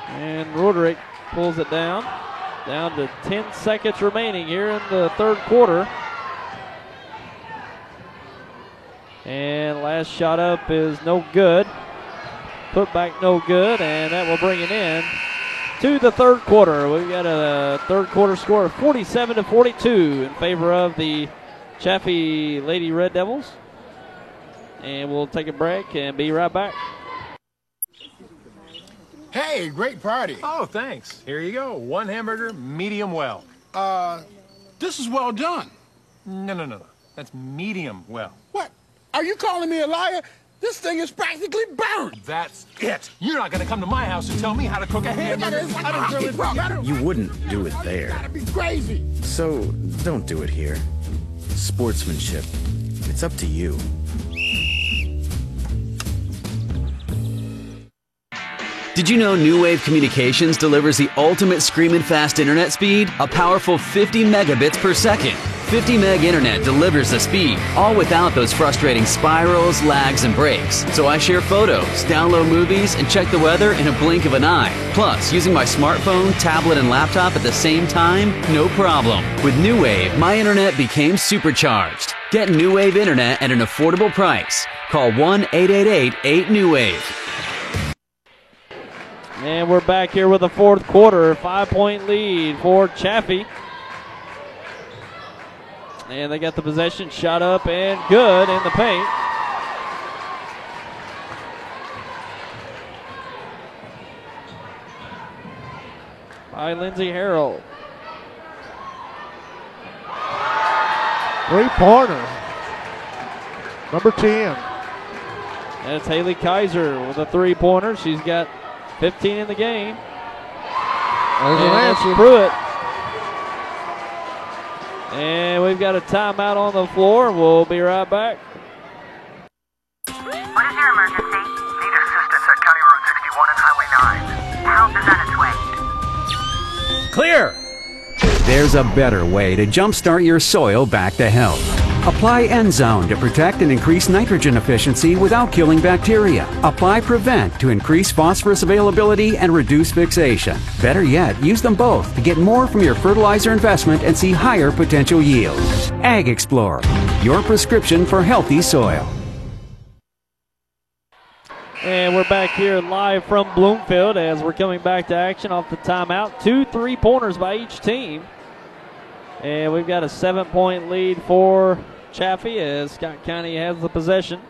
And Roderick pulls it down. Down to 10 seconds remaining here in the third quarter. And last shot up is no good. Put back no good, and that will bring it in to the third quarter. We've got a third quarter score of 47-42 in favor of the Chaffee Lady Red Devils. And we'll take a break and be right back. Hey, great party. Oh, thanks. Here you go. One hamburger, medium well. This is well done. No. That's medium well. What? Are you calling me a liar? This thing is practically burned. That's it. You're not going to come to my house and tell me how to cook a hamburger. You wouldn't do it there. That'd be crazy. So don't do it here. Sportsmanship. It's up to you. Did you know New Wave Communications delivers the ultimate screaming fast internet speed? A powerful 50 megabits per second. 50 meg internet delivers the speed, all without those frustrating spirals, lags, and breaks. So I share photos, download movies, and check the weather in a blink of an eye. Plus, using my smartphone, tablet, and laptop at the same time, no problem. With New Wave, my internet became supercharged. Get New Wave internet at an affordable price. Call 1-888-8-NEW-WAVE. And we're back here with the fourth quarter. 5-point lead for Chaffee. And they got the possession, shot up and good in the paint. By Lindsay Harrell. Three-pointer. Number 10. And it's Haley Kaiser with a three-pointer. She's got 15 in the game. There's an answer. Pruitt And we've got a timeout on the floor. We'll be right back. What is your emergency? Need assistance at County Road 61 and Highway 9. Help is on its way. Clear! There's a better way to jumpstart your soil back to health. Apply Endzone to protect and increase nitrogen efficiency without killing bacteria. Apply Prevent to increase phosphorus availability and reduce fixation. Better yet, use them both to get more from your fertilizer investment and see higher potential yield. Ag Explorer, your prescription for healthy soil. And we're back here live from Bloomfield as we're coming back to action off the timeout. 2 3-pointers by each team. And we've got a 7-point lead for Chaffee as Scott County has the possession.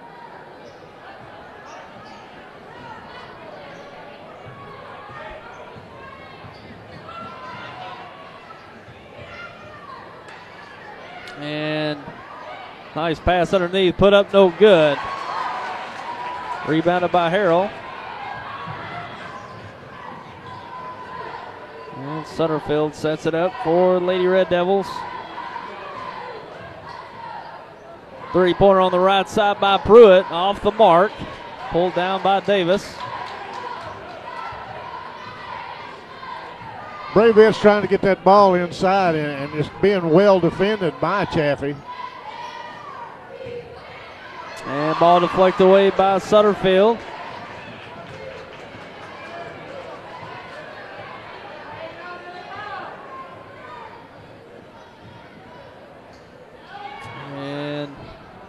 And nice pass underneath, put up no good. Rebounded by Harrell. And Sutterfield sets it up for Lady Red Devils. 3-pointer on the right side by Pruitt, off the mark. Pulled down by Davis. Bravettes trying to get that ball inside and just being well defended by Chaffee. And ball deflected away by Sutterfield. And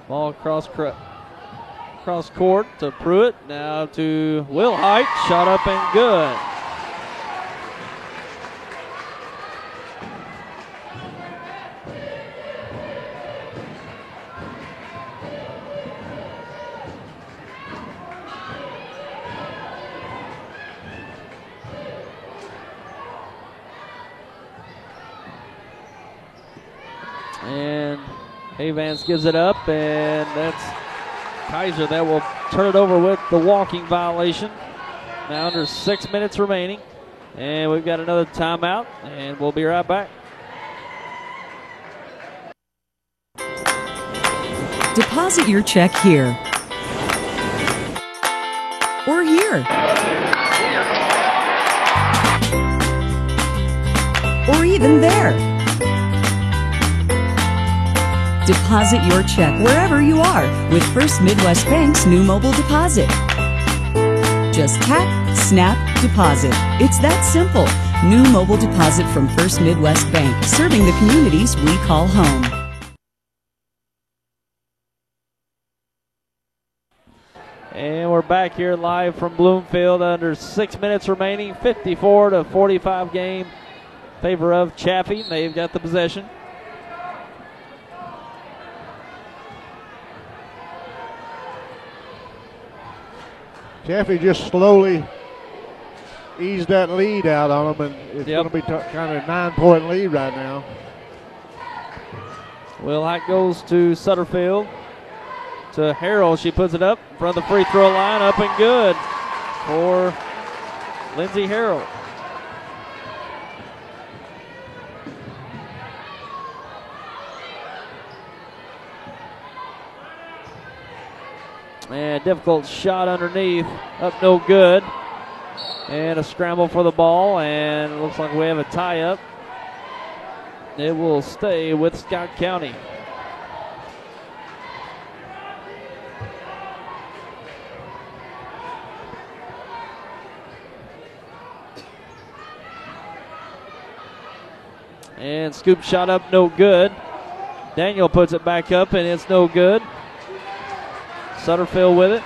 ball across court to Pruitt. Now to Wilhite. Shot up and good. And Havans gives it up, and that's Kaiser that will turn it over with the walking violation. Now under 6 minutes remaining, and we've got another timeout, and we'll be right back. Deposit your check here or here or even there. Deposit your check wherever you are with First Midwest Bank's new mobile deposit. Just tap, snap, deposit. It's that simple. New mobile deposit from First Midwest Bank, serving the communities we call home. And we're back here live from Bloomfield under 6 minutes remaining. 54-45 game in favor of Chaffee. They've got the possession. Chaffee just slowly eased that lead out on them, and it's going to be kind of a 9-point lead right now. Wilhite goes to Sutterfield. To Harrell, she puts it up in front of the free throw line, up and good for Lindsey Harrell. And difficult shot underneath, up no good. And a scramble for the ball, and it looks like we have a tie-up. It will stay with Scott County. And scoop shot up, no good. Daniel puts it back up, and it's no good. Sutterfield with it.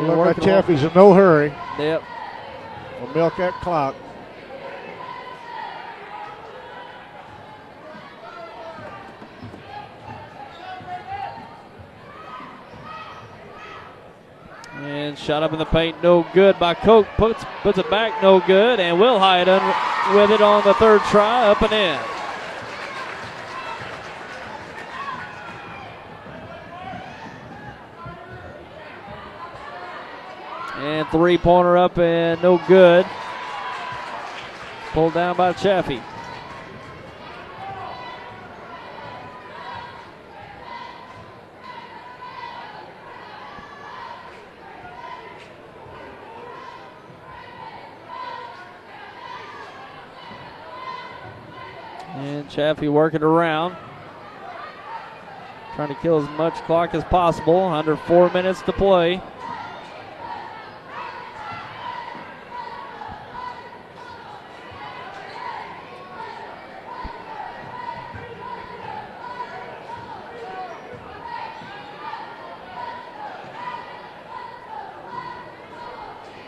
Look like Chaffee's in no hurry. Yep. We'll milk that clock. And shot up in the paint, no good by Koch. Puts it back, no good, and Will Hyatt with it on the third try, up and in. And three-pointer up and no good. Pulled down by Chaffee. And Chaffee working around. Trying to kill as much clock as possible. Under 4 minutes to play.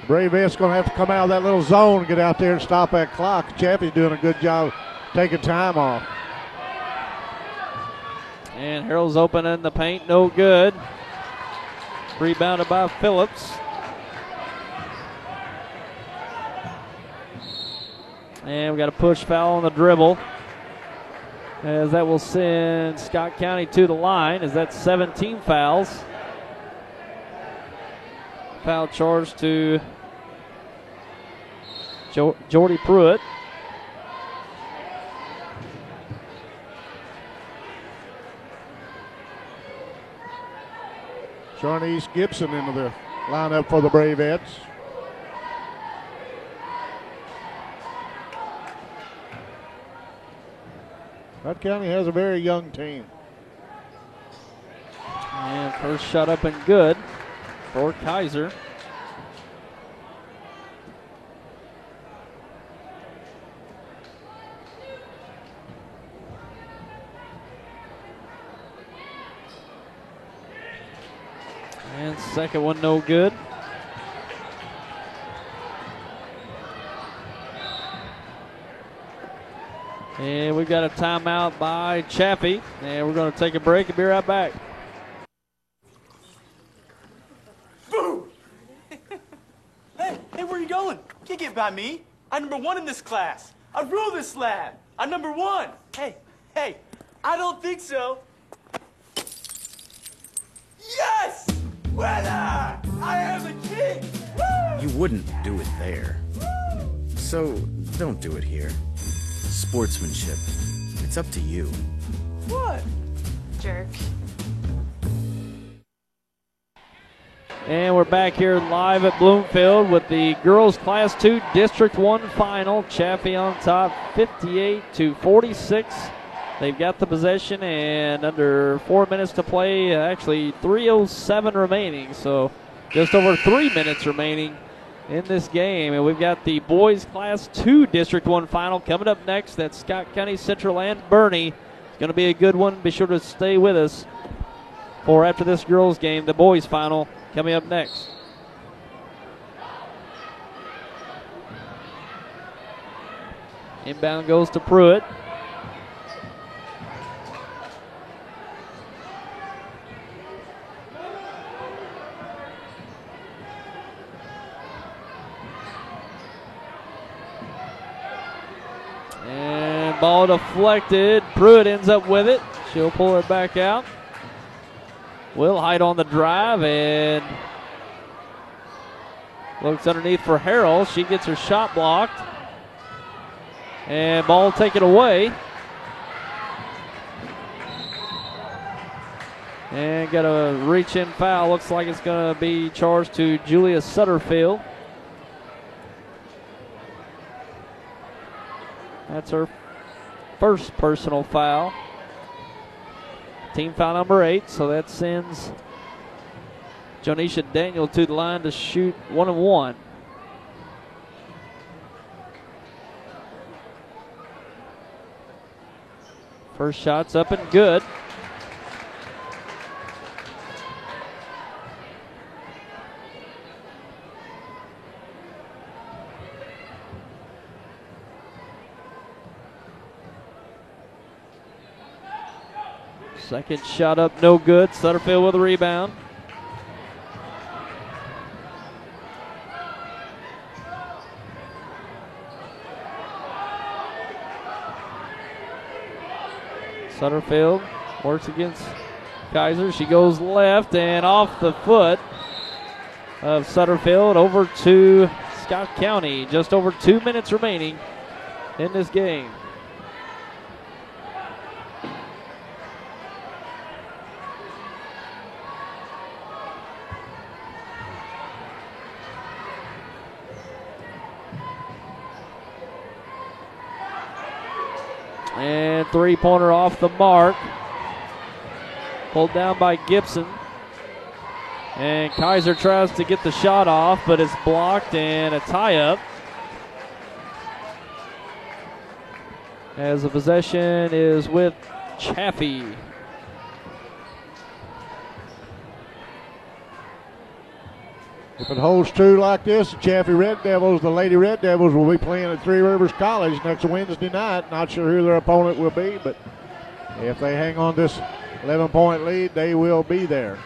Bravettes going to have to come out of that little zone and get out there and stop that clock. Chaffee's doing a good job taking time off. And Harold's open in the paint, no good. Rebounded by Phillips. And we got a push foul on the dribble, as that will send Scott County to the line, as that's 17 fouls. Foul charge to Jordy Pruitt. Sharnice Gibson into the lineup for the Bravettes. Scott County has a very young team. And first shot up and good for Kaiser. And second one no good. And we've got a timeout by Chaffee. And we're going to take a break and be right back. Boom! Hey, where are you going? Can't get by me. I'm #1 in this class. I rule this lab. I'm #1. Hey, I don't think so. Yes! Winner! I am the king! Woo! You wouldn't do it there. So don't do it here. Sportsmanship. It's up to you. What? Jerk. And we're back here live at Bloomfield with the girls Class 2 District 1 final. Chaffee on top, 58-46. They've got the possession, and under 4 minutes to play, actually 3:07 remaining, so just over 3 minutes remaining in this game. And we've got the boys Class 2 District 1 final coming up next. That's Scott County Central and Bernie. It's going to be a good one. Be sure to stay with us for after this girls game, the boys final coming up next. Inbound goes to Pruitt. And ball deflected. Pruitt ends up with it. She'll pull it back out. Will Hyatt on the drive and looks underneath for Harrell. She gets her shot blocked. And ball taken away. And got a reach-in foul. Looks like it's going to be charged to Julia Sutterfield. That's her first personal foul. Team foul number 8, so that sends Jonisha Daniel to the line to shoot 1 and 1. First shot's up and good. Second shot up, no good. Sutterfield with a rebound. Sutterfield works against Kaiser. She goes left and off the foot of Sutterfield over to Scott County. Just over 2 minutes remaining in this game. And three-pointer off the mark. Pulled down by Gibson. And Kaiser tries to get the shot off, but it's blocked and a tie-up. As the possession is with Chaffee. If it holds true like this, the Chaffee Red Devils, the Lady Red Devils, will be playing at Three Rivers College next Wednesday night. Not sure who their opponent will be, but if they hang on this 11-point lead, they will be there.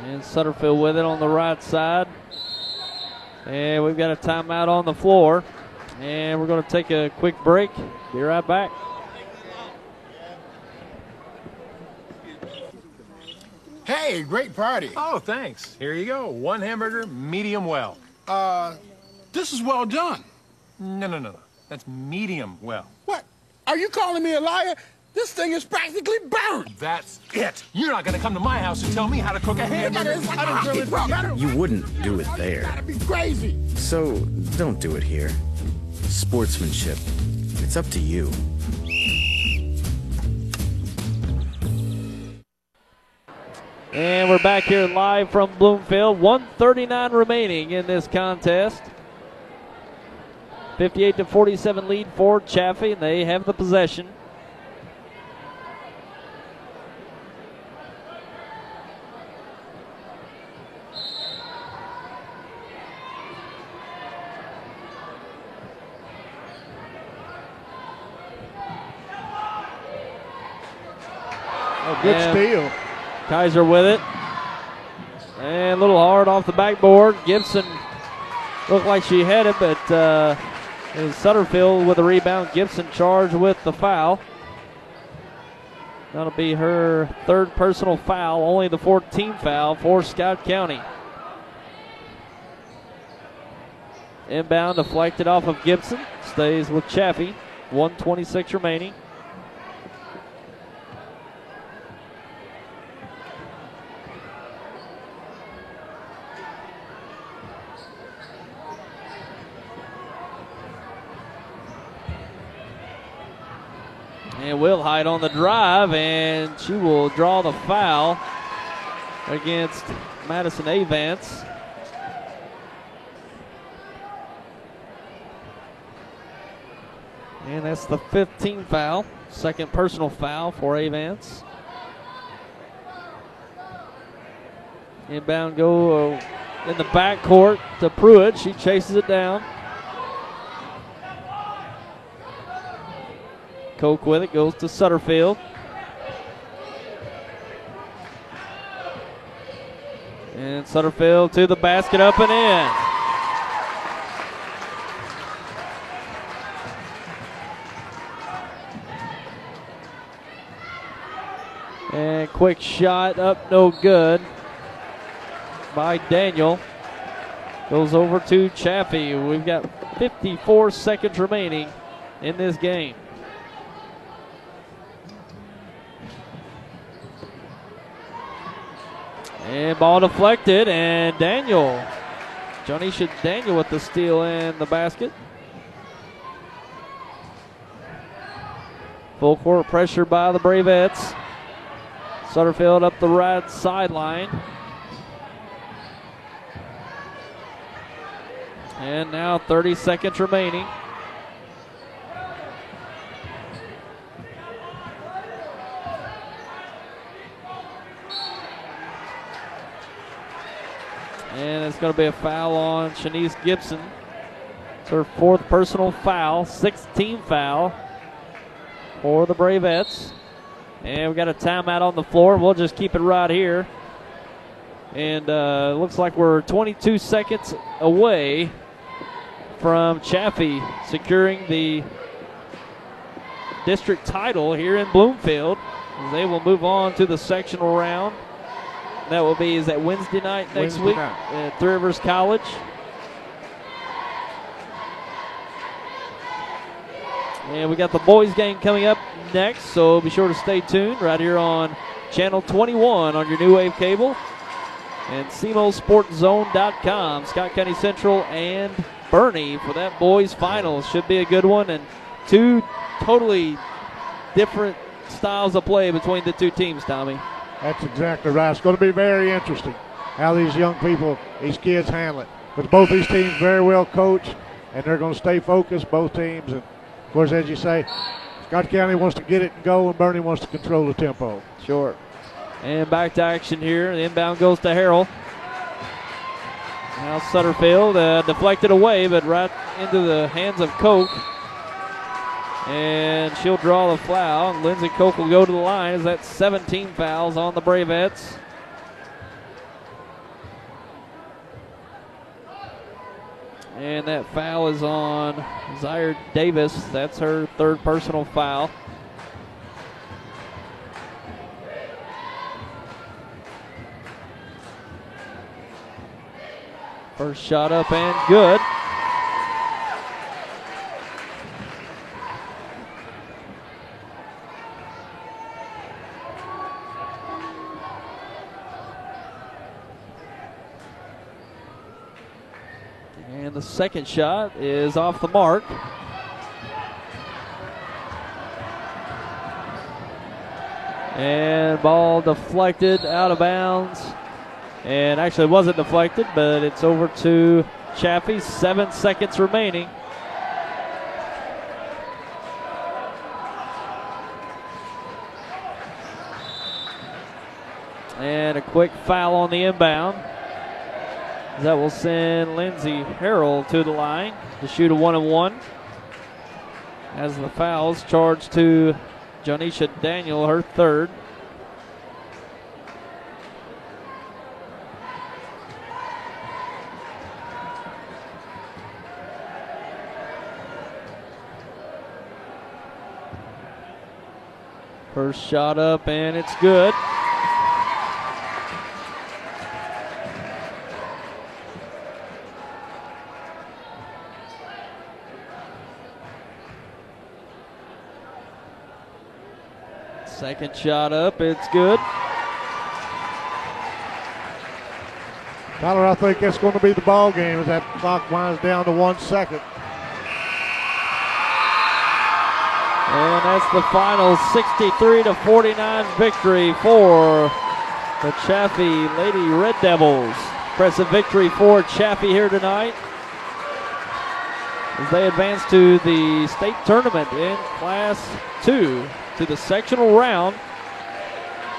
And Sutterfield with it on the right side. And we've got a timeout on the floor. And we're going to take a quick break. Be right back. Hey, great party. Oh, thanks. Here you go. One hamburger, medium well. This is well done. No. That's medium well. What? Are you calling me a liar? This thing is practically burnt. That's it. You're not going to come to my house and tell me how to cook a hamburger. You wouldn't do it there. That'd be crazy. So don't do it here. Sportsmanship. It's up to you. And we're back here live from Bloomfield. 1:39 remaining in this contest. 58-47 lead for Chaffee, and they have the possession. Oh, good steal. Kaiser with it. And a little hard off the backboard. Gibson looked like she had it, but it was Sutterfield with the rebound. Gibson charged with the foul. That'll be her third personal foul, only the 14th foul for Scott County. Inbound deflected off of Gibson. Stays with Chaffee. 1:26 remaining. And Wilhite on the drive, and she will draw the foul against Madison Avance. And that's the 15th foul, second personal foul for Avance. Inbound go in the backcourt to Pruitt. She chases it down. Koch with it, goes to Sutterfield. And Sutterfield to the basket, up and in. And quick shot up, no good by Daniel. Goes over to Chaffee. We've got 54 seconds remaining in this game. And ball deflected, and Daniel, Jonisha Daniel with the steal and the basket. Full court pressure by the Bravettes. Sutterfield up the right sideline. And now 30 seconds remaining. And it's going to be a foul on Shanice Gibson. It's her fourth personal foul, 16th foul for the Bravettes. And we got a timeout on the floor. We'll just keep it right here And looks like we're 22 seconds away from Chaffee securing the district title here in Bloomfield. They will move on to the sectional round. That will be, is that Wednesday night next week at Three Rivers College. And we got the boys game coming up next, so be sure to stay tuned right here on Channel 21 on your New Wave cable and SEMOSportZone.com. Scott County Central and Bernie for that boys final. Should be a good one, and two totally different styles of play between the two teams, Tommy. That's exactly right. It's going to be very interesting how these young people, these kids handle it. Because both these teams very well coached, and they're going to stay focused, both teams. And, of course, as you say, Scott County wants to get it and go, and Bernie wants to control the tempo. Sure. And back to action here. The inbound goes to Harrell. Now Sutterfield deflected away, but right into the hands of Koch. And she'll draw the foul. And Lindsey Koch will go to the line as that's 17 fouls on the Bravettes. And that foul is on Zaire Davis. That's her third personal foul. First shot up and good. And the second shot is off the mark. And ball deflected out of bounds. And actually it wasn't deflected, but it's over to Chaffee. 7 seconds remaining. And a quick foul on the inbound. That will send Lindsey Harrell to the line to shoot a 1-and-1. As the fouls charged to Jonisha Daniel, her third. First shot up, and it's good. Second shot up, it's good. Tyler, I think that's going to be the ball game as that clock winds down to 1 second. And that's the final 63-49 victory for the Chaffee Lady Red Devils. Impressive victory for Chaffee here tonight as they advance to the state tournament in Class 2 to the sectional round.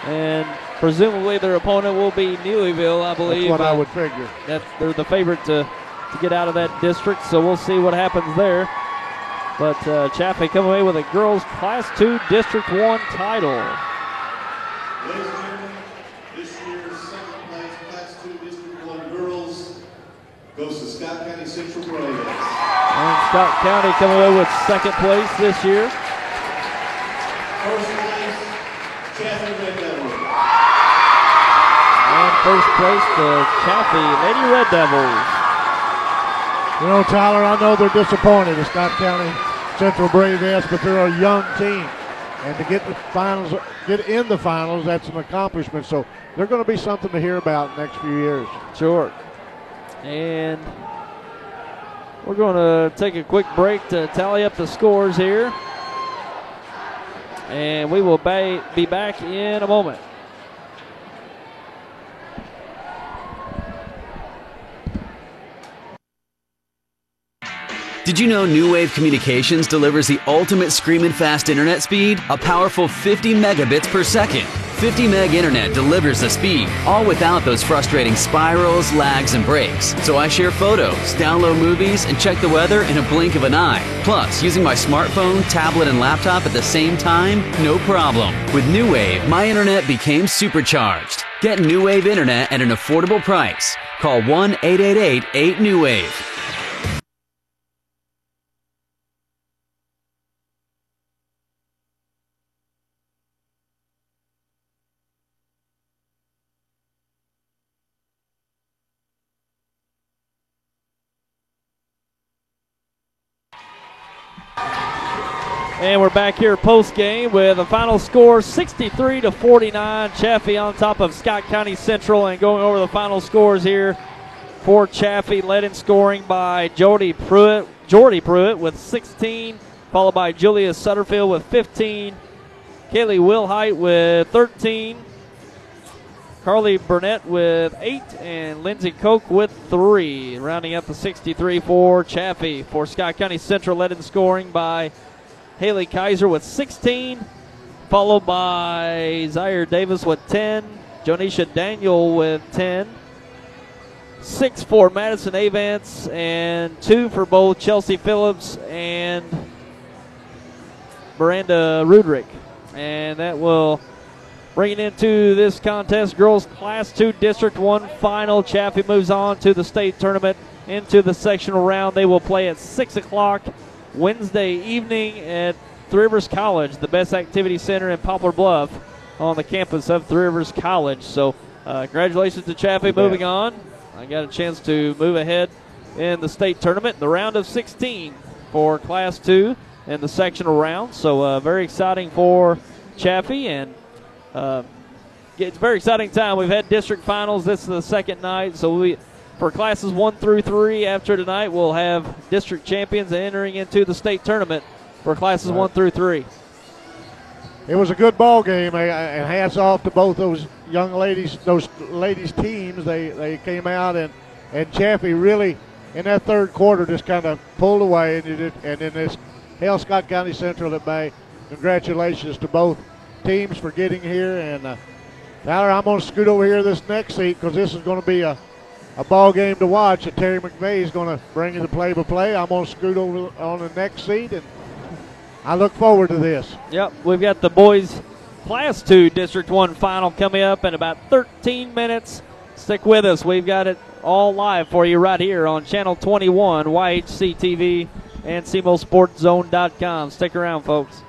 And presumably their opponent will be Neelyville, I believe. That's what I would figure. They're the favorite to get out of that district, so we'll see what happens there. But Chaffee come away with a girls Class 2 District 1 title. Ladies and gentlemen, this year's second place Class 2 District 1 girls goes to Scott County Central Bravettes. And Scott County coming away with second place this year. First place, Chaffee Red Devils. And first place, the Chaffee Lady Red Devils. You know, Tyler, I know they're disappointed in Scott County Central Bravettes, but they're a young team. And to get in the finals, that's an accomplishment. So they're going to be something to hear about in the next few years. Sure. And we're going to take a quick break to tally up the scores here. And we will be back in a moment. Did you know New Wave Communications delivers the ultimate screaming fast internet speed? A powerful 50 megabits per second. 50 meg internet delivers the speed, all without those frustrating spirals, lags, and breaks. So I share photos, download movies, and check the weather in a blink of an eye. Plus, using my smartphone, tablet, and laptop at the same time, no problem. With New Wave, my internet became supercharged. Get New Wave Internet at an affordable price. Call 1-888-8NEW-WAVE. And we're back here post-game with a final score 63-49. Chaffee on top of Scott County Central. And going over the final scores here for Chaffee, led in scoring by Jordy Pruitt with 16, followed by Julia Sutterfield with 15, Kaylee Wilhite with 13, Carly Burnett with 8, and Lindsay Koch with 3. Rounding up the 63 for Chaffee. For Scott County Central, led in scoring by Haley Kaiser with 16, followed by Zaire Davis with 10, Jonisha Daniel with 10, 6 for Madison Avance, and 2 for both Chelsea Phillips and Miranda Rudrick. And that will bring it into this contest. Girls Class 2 District 1 final. Chaffee moves on to the state tournament into the sectional round. They will play at 6 o'clock Wednesday evening at Three Rivers College, the best activity center in Poplar Bluff on the campus of Three Rivers College. So congratulations to Chaffee moving on. I got a chance to move ahead in the state tournament, the round of 16 for Class 2 in the sectional round. So very exciting for Chaffee, and it's a very exciting time. We've had district finals. This is the second night, so for classes 1 through 3, after tonight, we'll have district champions entering into the state tournament for classes 1 through 3. It was a good ball game, and hats off to both those young ladies, those ladies teams. They came out, and Chaffee really in that third quarter just kind of pulled away, and then this held Scott County Central at bay. Congratulations to both teams for getting here, and Tyler, I'm going to scoot over here to this next seat because this is going to be a ball game to watch, and Terry McVeigh is going to bring you the play-by-play. I'm going to scoot over on the next seat, and I look forward to this. Yep, we've got the boys Class 2 District 1 final coming up in about 13 minutes. Stick with us. We've got it all live for you right here on Channel 21, YHC TV, and CMOSportZone.com. Stick around, folks.